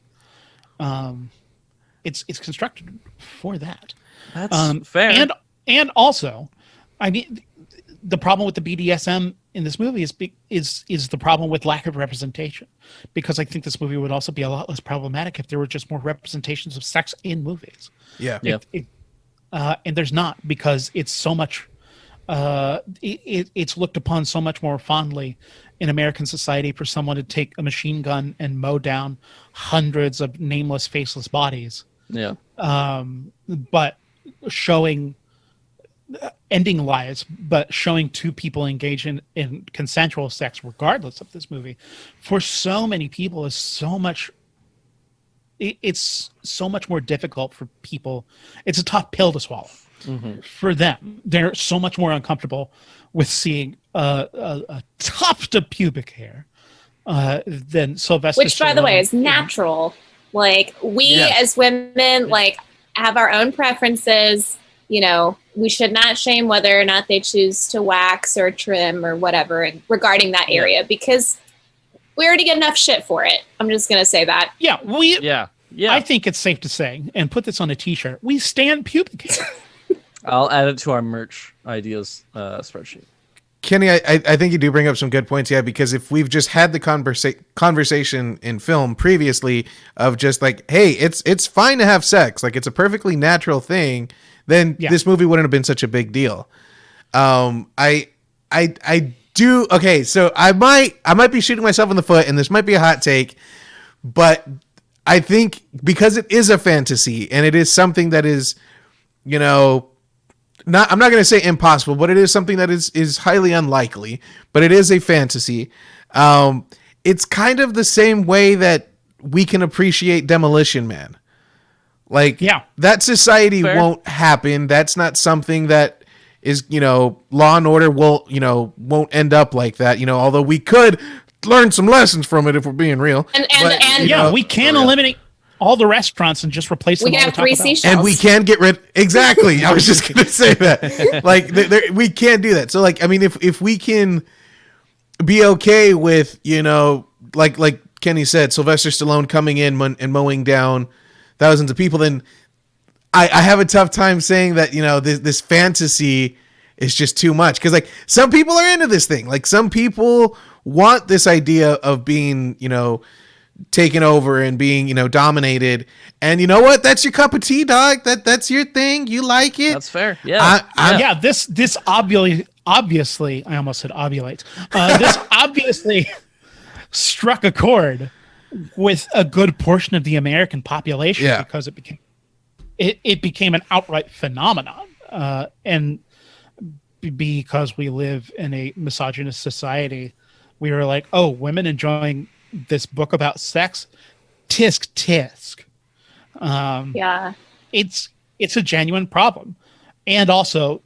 It's constructed for that. That's fair. And also, I mean, the problem with the BDSM in this movie is the problem with lack of representation, because I think this movie would also be a lot less problematic if there were just more representations of sex in movies. Yeah. And there's not, because it's so much. It's looked upon so much more fondly in American society for someone to take a machine gun and mow down hundreds of nameless, faceless bodies. Yeah. But showing ending lives, but showing two people engage in consensual sex, regardless of this movie, for so many people is so much. It's so much more difficult for people. It's a tough pill to swallow. Mm-hmm. For them, they're so much more uncomfortable with seeing a tuft of pubic hair than Sylvester. Which, by the way, is natural. Like, we as women, like, have our own preferences. You know, we should not shame whether or not they choose to wax or trim or whatever regarding that area, because we already get enough shit for it. I'm just going to say that. Yeah. Yeah. I think it's safe to say, and put this on a t-shirt, we stand pubic hair. I'll add it to our merch ideas spreadsheet. Kenny, I think you do bring up some good points, because if we've just had the conversation in film previously of just like, hey, it's fine to have sex, like it's a perfectly natural thing, then this movie wouldn't have been such a big deal. I do okay, so I might be shooting myself in the foot, and this might be a hot take, but I think because it is a fantasy and it is something that is, you know, I'm not going to say impossible, but it is something that is highly unlikely, but it is a fantasy. It's kind of the same way that we can appreciate Demolition Man. Like, that society won't happen. That's not something that is, you know, Law and Order won't end up like that, you know, although we could learn some lessons from it if we're being real. And we can eliminate all the restaurants and just replace them. We all have the 3 seashells. And we can get rid. Exactly. I was just going to say that. Like, we can't do that. So, like, I mean, if we can be okay with, you know, like Kenny said, Sylvester Stallone coming in and mowing down thousands of people, then I have a tough time saying that, you know, this fantasy is just too much. Because, like, some people are into this thing. Like, some people want this idea of being, you know, taken over and being, you know, dominated, and you know what, that's your cup of tea, dog. That's your thing, you like it, that's fair. This obviously I almost said ovulate, this obviously struck a chord with a good portion of the American population, because it became an outright phenomenon, and because we live in a misogynist society, we were like, oh, women enjoying this book about sex, tisk. It's a genuine problem, and also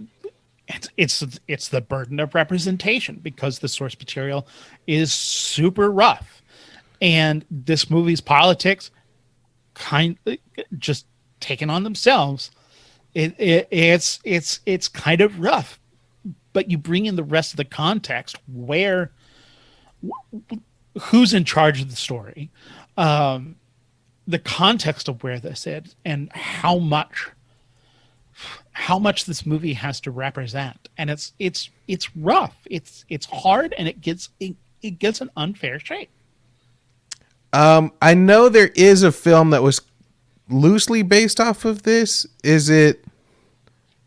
it's the burden of representation, because the source material is super rough, and this movie's politics kind of just taken on themselves. It's kind of rough, but you bring in the rest of the context where. Who's in charge of the story, the context of where this is, and how much this movie has to represent, and it's rough, it's hard, and it gets an unfair shake. I know there is a film that was loosely based off of this. Is it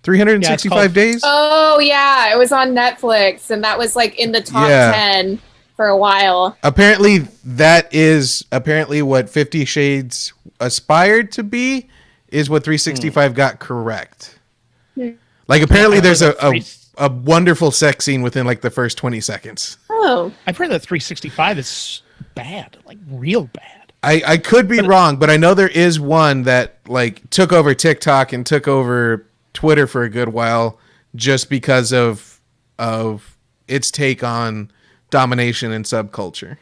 365 Days? Oh yeah, it was on Netflix, and that was like in the top 10. For a while. Apparently that is what 50 Shades aspired to be, is what 365 got correct. Like, apparently there's a wonderful sex scene within like the first 20 seconds. Oh. I've heard that 365 is bad, like real bad. I could be wrong, but I know there is one that like took over TikTok and took over Twitter for a good while, just because of its take on domination and subculture.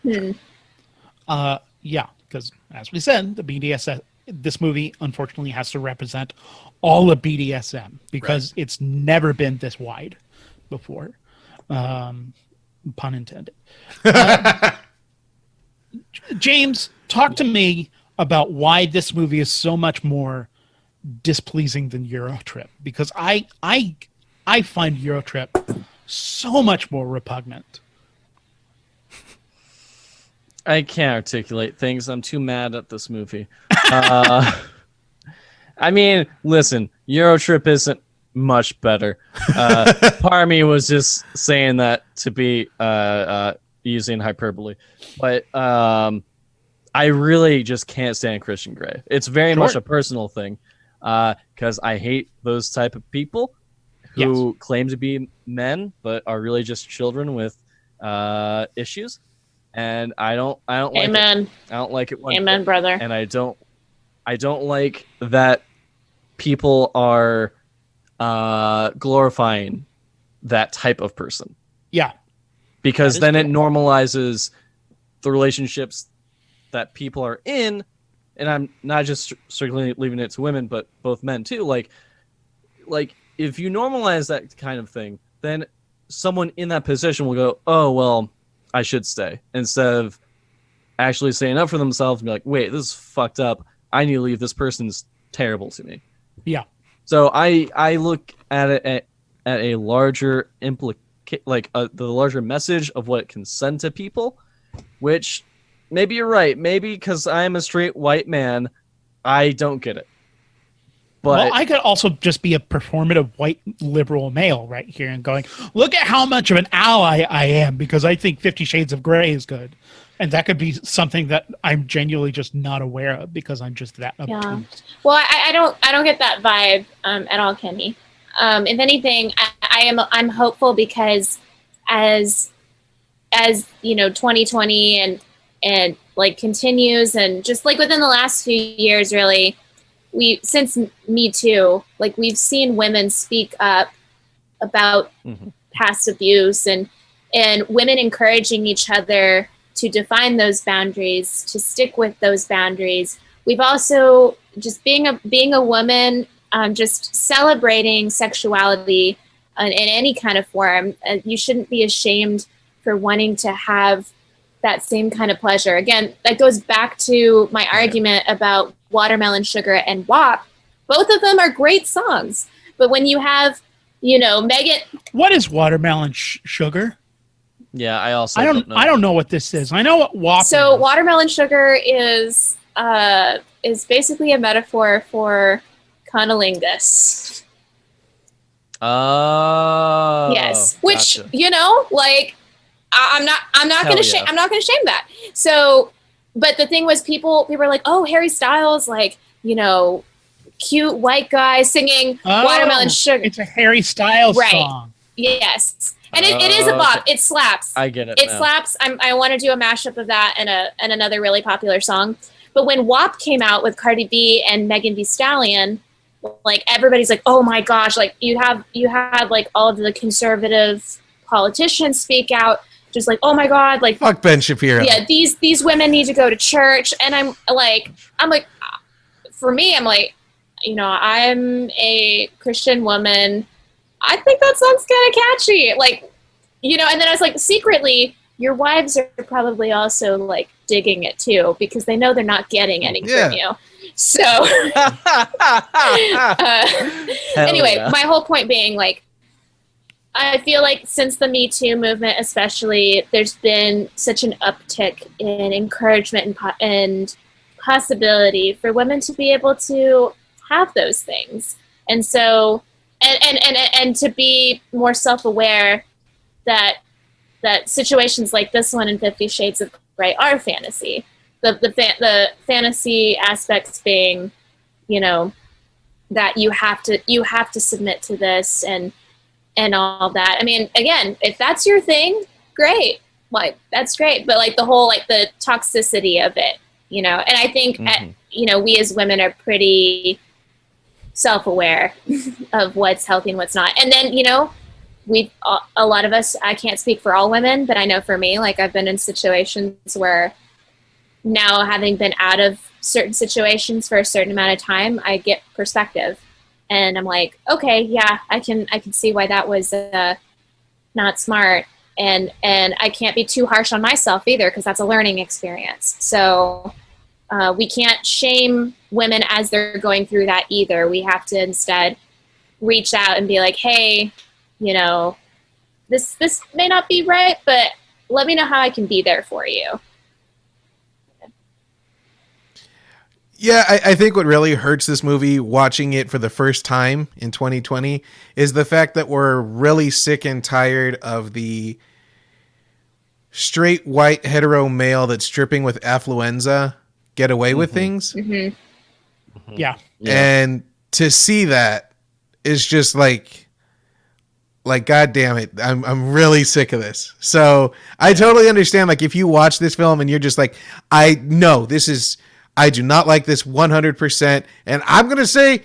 Yeah, because as we said, the BDSM, this movie unfortunately has to represent all of BDSM because it's never been this wide before. Pun intended. James, talk to me about why this movie is so much more displeasing than Eurotrip, because I find Eurotrip so much more repugnant. I can't articulate things. I'm too mad at this movie. I mean, listen, Eurotrip isn't much better. Part of me was just saying that to be using hyperbole, but I really just can't stand Christian Grey. It's very much a personal thing because I hate those type of people who claim to be men but are really just children with issues. And I don't like Amen. it. I don't like it. Amen, brother. And I don't like that people are glorifying that type of person. Yeah. Because then it normalizes the relationships that people are in, and I'm not just strictly leaving it to women, but both men too. Like if you normalize that kind of thing, then someone in that position will go, "Oh well, I should stay," instead of actually standing up for themselves and be like, "Wait, this is fucked up. I need to leave. This person's terrible to me." Yeah. So I look at it at a larger the larger message of what it can send to people, which maybe you're right. Maybe because I'm a straight white man, I don't get it. But well, I could also just be a performative white liberal male right here and going, look at how much of an ally I am because I think 50 Shades of Grey is good. And that could be something that I'm genuinely just not aware of because I'm just that obtuse. Yeah. Well, I don't get that vibe at all, Kenny. If anything, I'm hopeful because as 2020 and like continues and just like within the last few years, really, since Me Too, like we've seen women speak up about past abuse and women encouraging each other to define those boundaries, to stick with those boundaries. We've also just being a woman, just celebrating sexuality in any kind of form. You shouldn't be ashamed for wanting to have that same kind of pleasure. Again, that goes back to my argument about Watermelon Sugar and WAP. Both of them are great songs. But when you have, Megan... What is Watermelon Sugar? yeah, I I don't know what this is. I know what WAP So is. Watermelon Sugar is basically a metaphor for cunnilingus. Oh. Yes. Which, gotcha. I'm not Hell gonna shame yeah. I'm not gonna shame that. So but the thing was people were like, oh, Harry Styles, cute white guy singing Watermelon Sugar. It's a Harry Styles song. Yes. And it is a bop. It slaps. I get it. It now. slaps. I want to do a mashup of that and another really popular song. But when WAP came out with Cardi B and Megan Thee Stallion, like everybody's like, oh my gosh, like you had like all of the conservative politicians speak out, just like, oh my God, like Fuck Ben Shapiro. yeah, these women need to go to church. And I'm like, for me, I'm like, I'm a Christian woman. I think that song's kind of catchy. Like, and then I was like, secretly, your wives are probably also like digging it too, because they know they're not getting anything from you. So anyway, yeah. my whole point being like, I feel like since the Me Too movement, especially, there's been such an uptick in encouragement and possibility for women to be able to have those things. And so, and to be more self-aware that situations like this one in 50 Shades of Grey are fantasy. The fantasy aspects being, that you have to submit to this and all that. I mean, again, if that's your thing, great. Like, that's great. But like the whole, like the toxicity of it, and I think, we as women are pretty self-aware of what's healthy and what's not. And then, a lot of us, I can't speak for all women, but I know for me, like I've been in situations where now having been out of certain situations for a certain amount of time, I get perspective and I'm like, okay, yeah, I can see why that was not smart. And I can't be too harsh on myself either, because that's a learning experience. So we can't shame women as they're going through that either. We have to instead reach out and be like, hey, you know, this may not be right, but let me know how I can be there for you. Yeah, I think what really hurts this movie, watching it for the first time in 2020, is the fact that we're really sick and tired of the straight white hetero male that's dripping with affluenza get away with things. Yeah. And to see that is just like God damn it, I'm really sick of this. So I totally understand, like, if you watch this film and you're just like, I do not like this 100%. And I'm going to say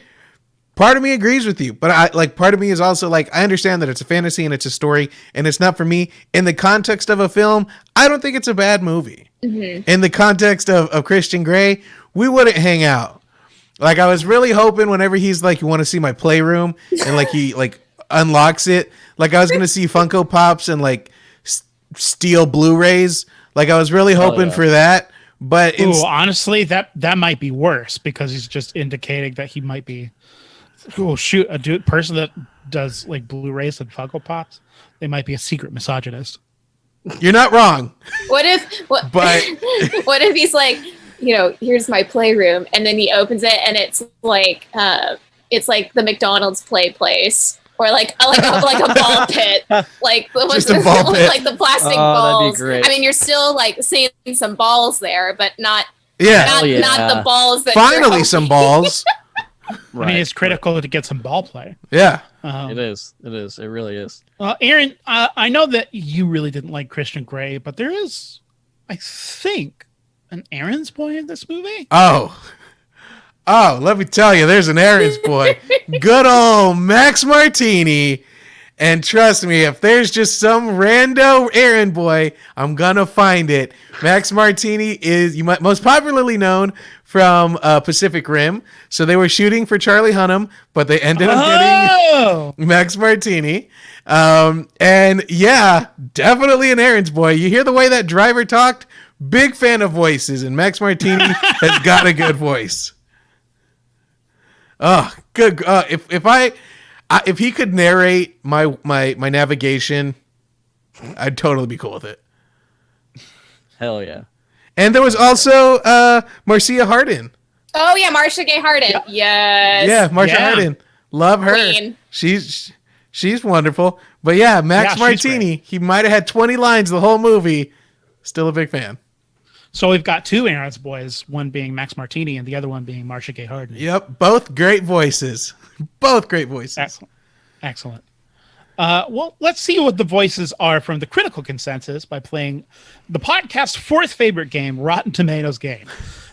part of me agrees with you, but part of me is also like, I understand that it's a fantasy and it's a story and it's not for me. In the context of a film, I don't think it's a bad movie. In the context of Christian Grey, we wouldn't hang out. Like, I was really hoping whenever he's like, you want to see my playroom, and like he like unlocks it, like I was going to see Funko Pops and like steel Blu-rays. Like, I was really hoping for that. But honestly, that might be worse, because he's just indicating that he might be, a person that does like Blu-rays and Funko Pops, they might be a secret misogynist. You're not wrong. What if he's like, you know, here's my playroom, and then he opens it and it's like the McDonald's play place. Or like a ball pit, like just a ball pit, like the plastic balls. I mean, you're still like seeing some balls there, but not the balls. That finally some balls. Right. I mean, it's critical to get some ball play. Yeah, it is. It really is. Aaron, I know that you really didn't like Christian Grey, but there is, I think, an Aaron's boy in this movie. Oh, let me tell you, there's an Aaron's boy. Good old Max Martini. And trust me, if there's just some rando Aaron boy, I'm going to find it. Max Martini is most popularly known from Pacific Rim. So they were shooting for Charlie Hunnam, but they ended up getting Max Martini. And yeah, definitely an Aaron's boy. You hear the way that driver talked? Big fan of voices, and Max Martini has got a good voice. Oh, good. If he could narrate my navigation, I'd totally be cool with it. Hell yeah. And there was also Marcia Harden. Oh yeah, Marcia Gay Harden. Yep. Yes. Yeah, Marcia Harden. Love her. Queen. She's wonderful. But yeah, Max Martini, he might have had 20 lines the whole movie. Still a big fan. So we've got two Aaron's boys, one being Max Martini and the other one being Marcia Gay Harden. Yep, both great voices. Both great voices. Excellent. Well, let's see what the voices are from the critical consensus by playing the podcast's fourth favorite game, Rotten Tomatoes game.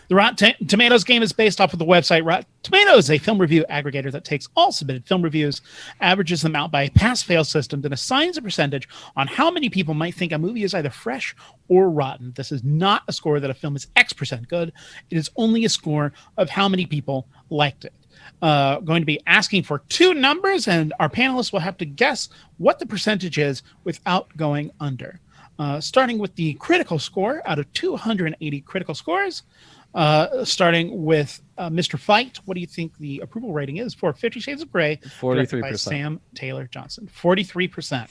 The Rotten Tomatoes game is based off of the website Rotten Tomatoes, a film review aggregator that takes all submitted film reviews, averages them out by a pass-fail system, then assigns a percentage on how many people might think a movie is either fresh or rotten. This is not a score that a film is X% good. It is only a score of how many people liked it. Going to be asking for two numbers, and our panelists will have to guess what the percentage is without going under. Starting with the critical score out of 280 critical scores. Starting with Mr. Fight, what do you think the approval rating is for 50 Shades of Grey? 43%. By Sam Taylor Johnson. 43%.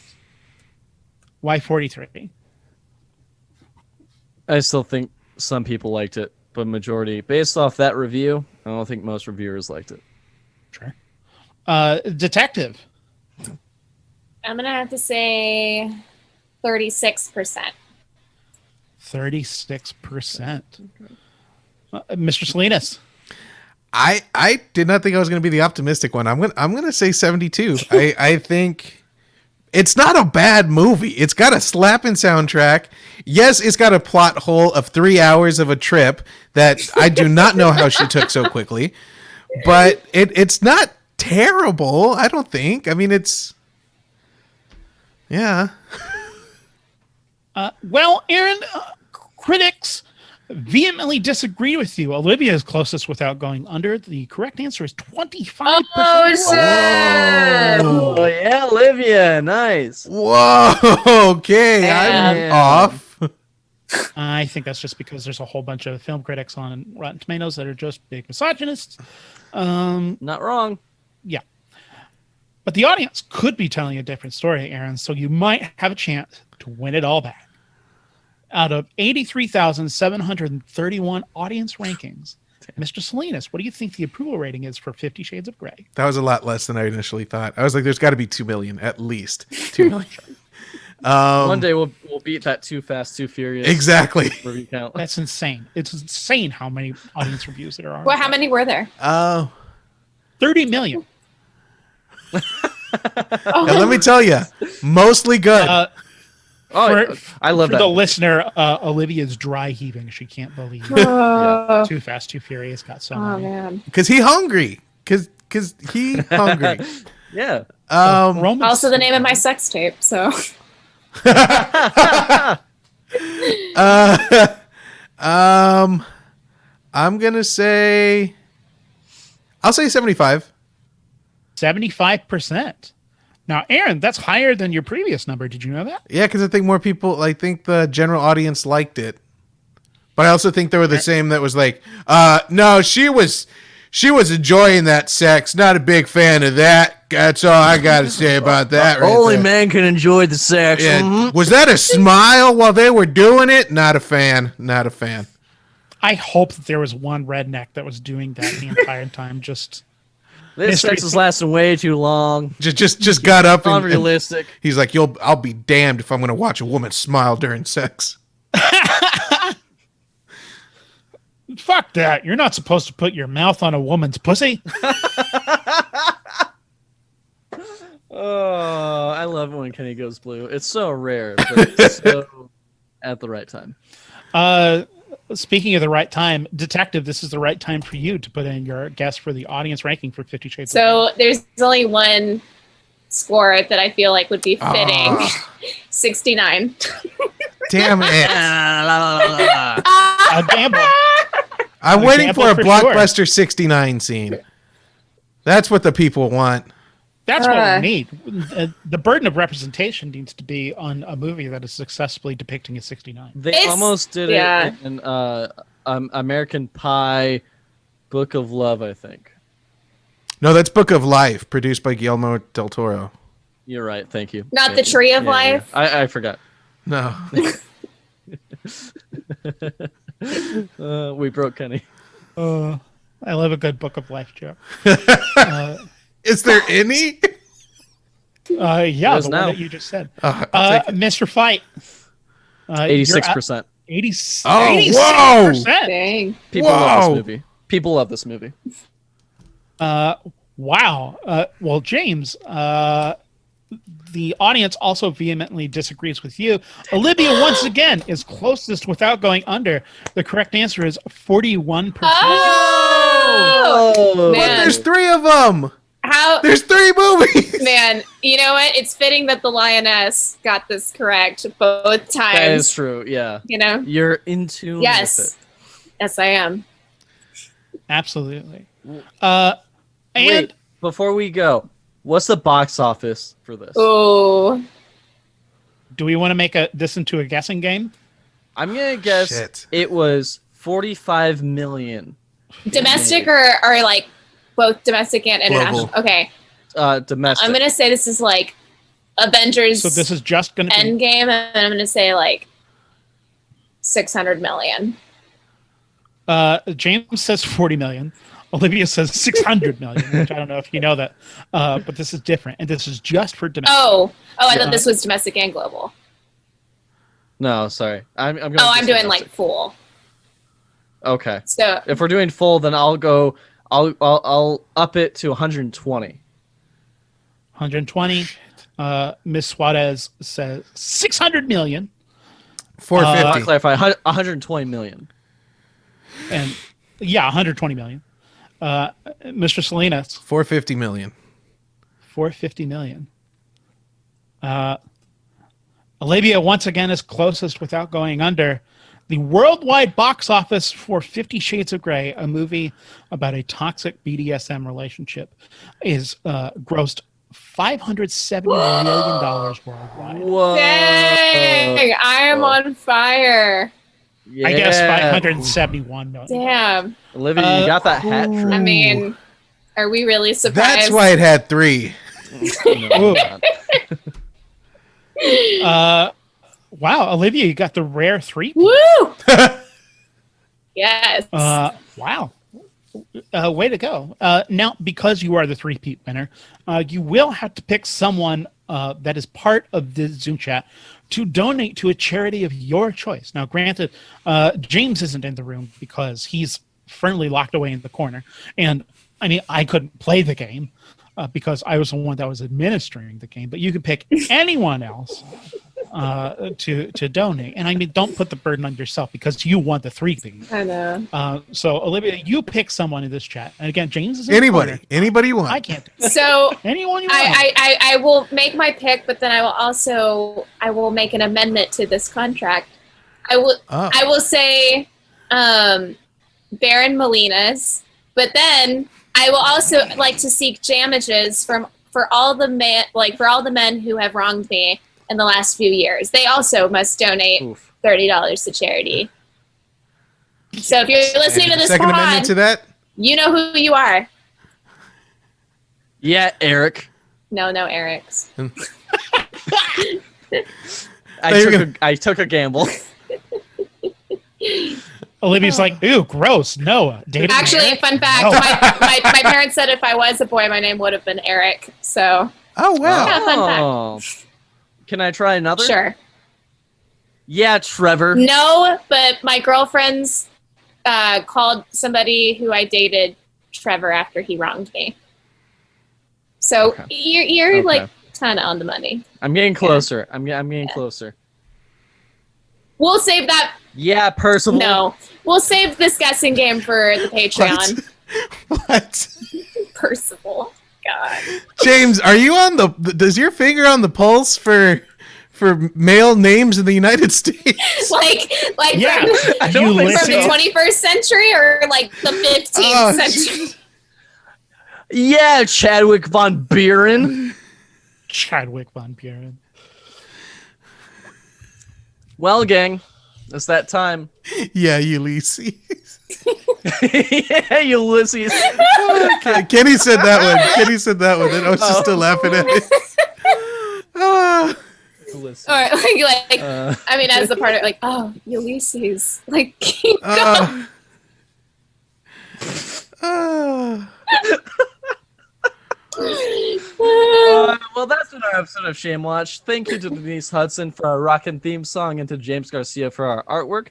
Why 43? I still think some people liked it, but majority, based off that review, I don't think most reviewers liked it. Sure. Detective. I'm going to have to say 36%. 36%. Mr. Salinas. I did not think I was going to be the optimistic one. I'm going to say 72. I think it's not a bad movie. It's got a slapping soundtrack. Yes, it's got a plot hole of 3 hours of a trip that I do not know how she took so quickly. But it's not terrible, I don't think. I mean, it's Yeah. Well, Aaron, critics vehemently disagree with you. Olivia is closest without going under. The correct answer is 25%. Oh, shit. Oh yeah, Olivia, nice. Whoa. Okay, I'm Damn. off. I think that's just because there's a whole bunch of film critics on Rotten Tomatoes that are just big misogynists. Not wrong. Yeah. But the audience could be telling a different story, Aaron, so you might have a chance to win it all back. Out of 83,731 audience rankings, Mr. Salinas, what do you think the approval rating is for 50 Shades of Grey? That was a lot less than I initially thought. I was like, there's got to be 2 million, at least 2 million. One day we'll beat that Too Fast, Too Furious Exactly. review count. That's insane. It's insane how many audience reviews there are. Well, how many were there? 30 million. And let me tell you, mostly good. Oh, I love For that. the listener, Olivia's dry heaving. She can't believe Oh, Too Fast, Too Furious got so oh many. man. Because he hungry. Because he hungry. Yeah. Romans- Also the name of my sex tape. So I'm gonna say, I'll say 75. 75%. Now, Aaron, that's higher than your previous number. Did you know that? Yeah, because I think more people, I think the general audience liked it. But I also think they were the same that was like, no, she was enjoying that sex. Not a big fan of that. That's all I got to say about that. Right Only there. man can enjoy the sex. Yeah. Mhm. Was that a smile while they were doing it? Not a fan. Not a fan. I hope that there was one redneck that was doing that the entire time. Just This Mystery sex is lasting way too long. Just got up and Unrealistic. he's like, I'll be damned if I'm going to watch a woman smile during sex. fuck that. You're not supposed to put your mouth on a woman's pussy. Oh, I love it when Kenny goes blue. It's so rare, but it's so at the right time. Speaking of the right time, Detective, this is the right time for you to put in your guess for the audience ranking for 50 Shades of Grey. So there's only one score that I feel like would be fitting. 69. Damn it. A gamble. I'm A waiting gamble for a for Blockbuster 69 scene. That's what the people want. That's what we need. The burden of representation needs to be on a movie that is successfully depicting a 69. They It's- almost did yeah. it in American Pie, Book of Love, I think. No, that's Book of Life, produced by Guillermo del Toro. You're right. Thank you. Not Thank the you. Tree of Yeah, yeah. Life? I forgot. No. We broke Kenny. I love a good Book of Life joke. Is there any? Yeah, is the now. one that you just said. I'll take it. Mr. Fight. 86%. 86%. Oh, whoa! Dang. People love Whoa. this movie. People love this movie. Wow. Well, James, the audience also vehemently disagrees with you. Olivia, once again, is closest without going under. The correct answer is 41%. Oh, But man. there's 3 of them. How There's 3 movies. man, you know what? It's fitting that the Lioness got this correct both times. That is true. Yeah. You know? You're in tune with Yes. it. Yes, I am. Absolutely. And Wait, before we go, what's the box office for this? Oh, do we want to make this into a guessing game? I'm gonna guess Shit. it was 45 million. domestic or like both domestic and international? Global. Okay. Domestic. I'm going to say this is like Avengers So this is just going to be... Endgame, and I'm going to say like 600 million. James says 40 million. Olivia says 600 million, which I don't know if you know that. But this is different. And this is just for domestic. Oh, I Yeah. thought this was domestic and global. No, sorry. I'm going. Oh, I'm doing like full. Okay. So If we're doing full, then I'll go. I'll up it to 120. 120. Miss Suarez says 600 million. 450. I'll clarify. 120 million. And yeah, 120 million. Mr. Salinas, 450 million. 450 million. Olivia once again is closest without going under. The worldwide box office for 50 Shades of Grey, a movie about a toxic BDSM relationship, is grossed $570 million worldwide. Whoa. Dang, I am on fire. Yeah. I guess 571 million. Damn. Olivia, you got that hat trick. I mean, are we really surprised? That's why it had 3. Ooh. Wow, Olivia, you got the rare 3. Woo! Yes. Wow. Way to go. Now, because you are the 3-peat winner, you will have to pick someone that is part of the Zoom chat to donate to a charity of your choice. Now, granted, James isn't in the room because he's firmly locked away in the corner. And, I mean, I couldn't play the game because I was the one that was administering the game. But you can pick anyone else to donate. And I mean, don't put the burden on yourself because you want the 3 thing. I know. So Olivia, you pick someone in this chat. And again, James is in Anybody. the corner. Anybody you want. I can't. Do it. So Anyone you want. I will make my pick, but then I will make an amendment to this contract. I will say Baron Molinas, but then I will also like to seek damages for all the men who have wronged me in the last few years. They also must donate $30 to charity. So if you're listening to this Second amendment pod, to that? you know who you are. Yeah, Eric. No, Eric's. I took a gamble. Olivia's like, ooh, gross. No. Dating Actually, Eric? fun fact, No. my parents said if I was a boy, my name would have been Eric. So, Oh, wow. yeah, fun fact. Oh. Can I try another? Sure. Yeah, Trevor. No, but my girlfriends called somebody who I dated Trevor after he wronged me. So Okay. you're Okay. like kind of on the money. I'm getting closer. I'm getting closer. We'll save that. Yeah, Percival. No, we'll save this guessing game for the Patreon. What? Percival. God. James, are you on does your finger on the pulse for male names in the United States? like Yeah. I You don't think from listen. the 21st century or like the 15th Oh, century. Yeah, Chadwick Von Buren. Chadwick Von Buren. Well, gang, it's that time. Yeah, Ulysses. Yeah, Ulysses. Kenny said that one. And I was just still laughing at it. Ah. Ulysses. Or like I mean, as the part of like, oh, Ulysses, like keep going. Well, that's been our episode of Shame Watch. Thank you to Denise Hudson for our rockin' theme song and to James Garcia for our artwork.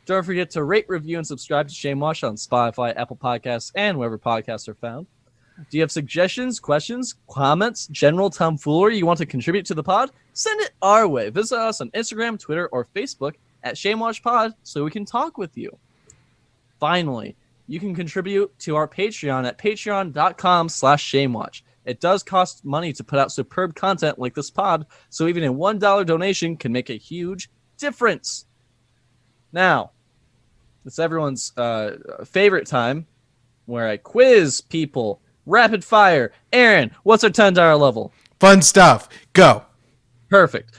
Don't forget to rate, review, and subscribe to Shame Watch on Spotify, Apple Podcasts, and wherever podcasts are found. Do you have suggestions, questions, comments, general tomfoolery you want to contribute to the pod? Send it our way. Visit us on Instagram, Twitter, or Facebook at ShameWatchPod so we can talk with you. Finally, you can contribute to our Patreon at patreon.com/ShameWatch. It does cost money to put out superb content like this pod, so even a $1 donation can make a huge difference. Now, it's everyone's favorite time where I quiz people. Rapid fire. Aaron, what's our $10 level? Fun stuff. Go. Perfect.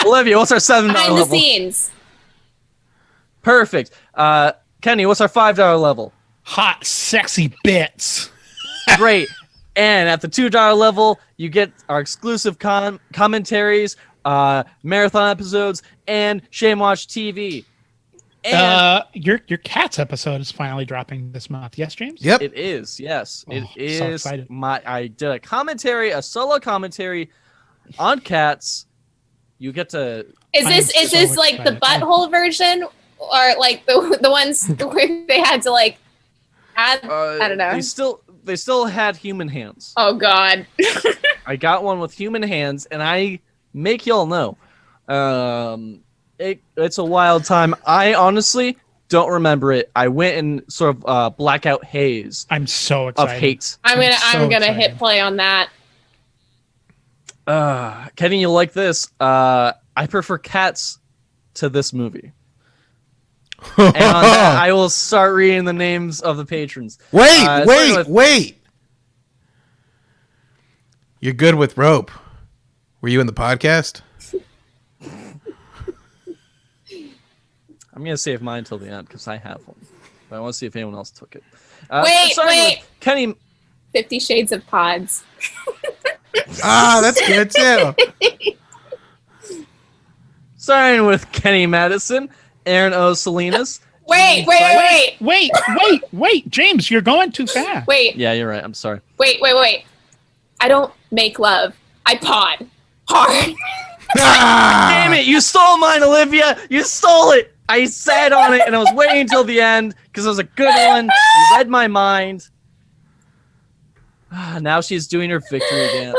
Olivia, what's our $7 Behind the level? scenes. Perfect. Kenny, what's our $5 level? Hot, sexy bits. Great. And at the $2 level, you get our exclusive commentaries, marathon episodes, and Shame Watch TV. And Your cat's episode is finally dropping this month. Yes, James? Yep. it is, yes. Oh, It so is. excited. I did a solo commentary on cats. You get to Is I'm this so like the excited. butthole version, or like the ones where they had to like add? I don't know. They still had human hands. Oh God. I got one with human hands, and I make y'all know. It's a wild time. I honestly don't remember it. I went in sort of blackout haze I'm so of excited. hate. I'm so gonna excited. hit play on that. Kenny, you'll like this. I prefer Cats to this movie. And on that, I will start reading the names of the patrons. Wait. You're good with rope. Were you in the podcast? I'm going to save mine till the end because I have one. But I want to see if anyone else took it. Wait. Kenny. 50 Shades of Pods. That's good too. Starting with Kenny Madison, Aaron O. Salinas. Wait. Wait, James, you're going too fast. Wait. Yeah, you're right. I'm sorry. Wait. I don't make love. I pod. Hard. Damn it! You stole mine, Olivia. You stole it. I sat on it and I was waiting until the end because it was a good one. You read my mind. Now she's doing her victory dance.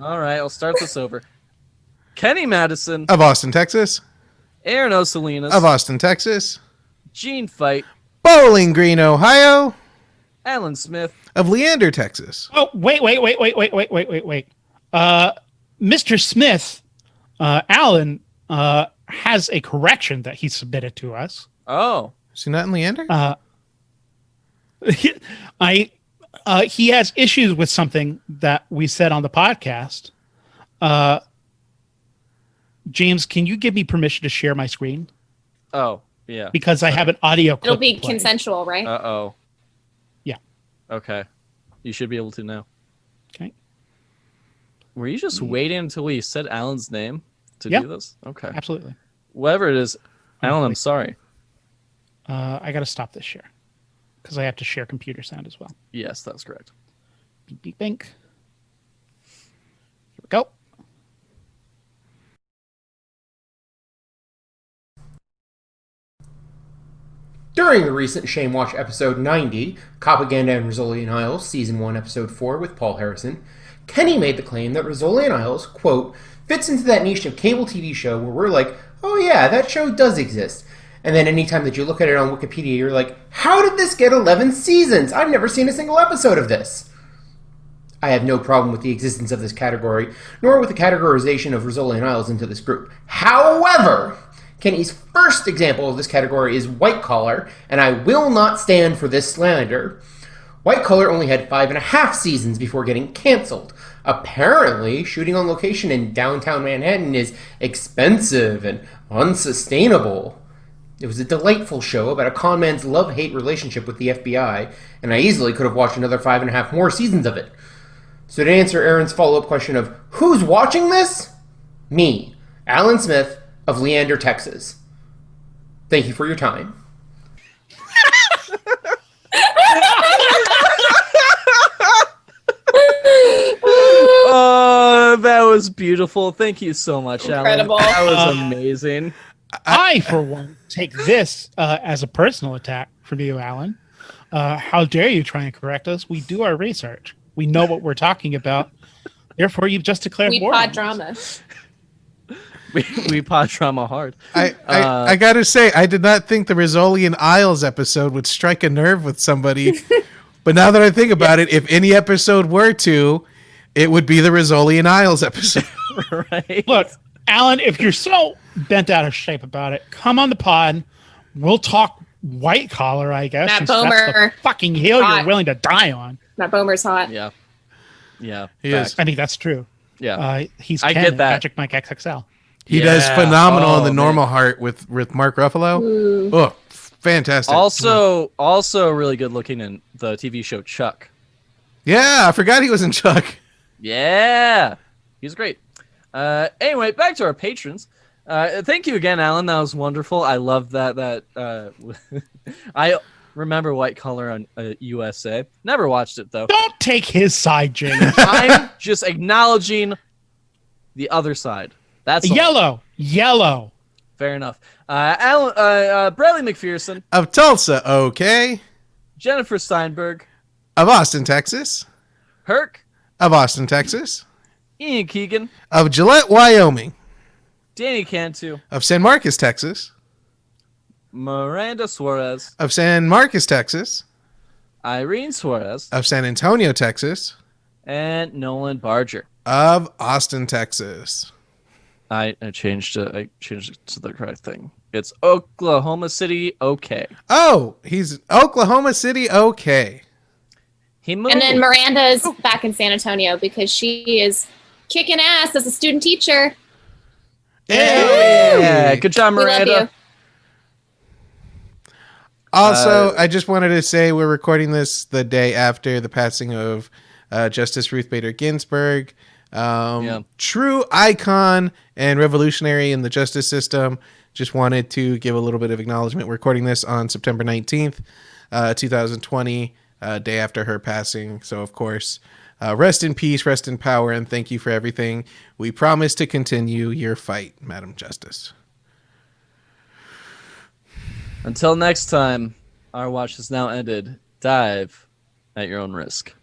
All right, I'll start this over. Kenny Madison Of Austin, Texas. Aaron O. Salinas Of Austin, Texas. Gene Fight, Bowling Green, Ohio. Alan Smith, Of Leander, Texas. Oh, wait. Mr. Smith, Alan, has a correction that he submitted to us. Oh, Is he not in Leander? He has issues with something that we said on the podcast. James, can you give me permission to share my screen? oh, yeah. Because I have an audio clip. It'll be to play. consensual, right? Uh-oh. Yeah. Okay. You should be able to now. Okay. Were you just waiting until we said Alan's name to Yeah. do this? Okay. Absolutely. Whatever it is, Alan, I'm sorry. I got to stop this share because I have to share computer sound as well. Yes, that's correct. Beep, beep, bink. Here we go. During the recent Shame Watch episode 90, Copaganda and Rizzoli and Isles, season 1, episode 4 with Paul Harrison, Kenny made the claim that Rizzoli and Isles, quote, fits into that niche of cable TV show where we're like, oh yeah, that show does exist. And then anytime that you look at it on Wikipedia, you're like, how did this get 11 seasons? I've never seen a single episode of this. I have no problem with the existence of this category, nor with the categorization of Rizzoli and Isles into this group. However, Kenny's first example of this category is White Collar, and I will not stand for this slander. White Collar only had 5.5 seasons before getting canceled. Apparently, shooting on location in downtown Manhattan is expensive and unsustainable. It was a delightful show about a con man's love-hate relationship with the FBI, and I easily could have watched another 5.5 more seasons of it. So to answer Aaron's follow-up question of, who's watching this? Me, Alan Smith, of Leander, Texas. Thank you for your time. Oh, that was beautiful. Thank you so much, Incredible. Alan. That was amazing. I, for one, take this as a personal attack from you, Alan. How dare you try and correct us? We do our research. We know what we're talking about. Therefore, you've just declared We war. pod on us. drama. We pod drama hard. I gotta say, I did not think the Rizzoli and Isles episode would strike a nerve with somebody. But now that I think about it, if any episode were to, it would be the Rizzoli and Isles episode. Right? Look, Alan, if you're so bent out of shape about it, come on the pod. We'll talk White Collar, I guess. Matt since that's the Bomer. fucking hill Hot. you're willing to die on. Matt Bomer's hot. Yeah. Yeah. He is. fact. I think that's true. Yeah. He's I Ken get in that. Magic Mike XXL. He does Yeah. phenomenal in Oh, the man. Normal Heart with Mark Ruffalo. Ooh. Oh, fantastic. Also really good looking in the TV show Chuck. Yeah, I forgot he was in Chuck. Yeah. He's great. Anyway, back to our patrons. Thank you again, Alan. That was wonderful. I love that. I remember White Collar on USA. Never watched it, though. Don't take his side, James. I'm just acknowledging the other side. That's all. Yellow. Fair enough. Bradley McPherson, Of Tulsa, okay. Jennifer Steinberg, Of Austin, Texas. Herc, Of Austin, Texas. Ian Keegan, Of Gillette, Wyoming. Danny Cantu, Of San Marcos, Texas. Miranda Suarez, Of San Marcos, Texas. Irene Suarez, Of San Antonio, Texas. And Nolan Barger. Of Austin, Texas. I changed it. I changed it to the correct thing. It's Oklahoma City, okay. Oh, he's Oklahoma City, okay. He moved. And then Miranda's back in San Antonio because she is kicking ass as a student teacher. Yeah, good job, We love Miranda. you. Also, I just wanted to say we're recording this the day after the passing of Justice Ruth Bader Ginsburg. True icon and revolutionary in the justice system. Just wanted to give a little bit of acknowledgement. We're recording this on September 19th, 2020, day after her passing. So, of course, rest in peace, rest in power, and thank you for everything. We promise to continue your fight, Madam Justice. Until next time, our watch has now ended. Dive at your own risk.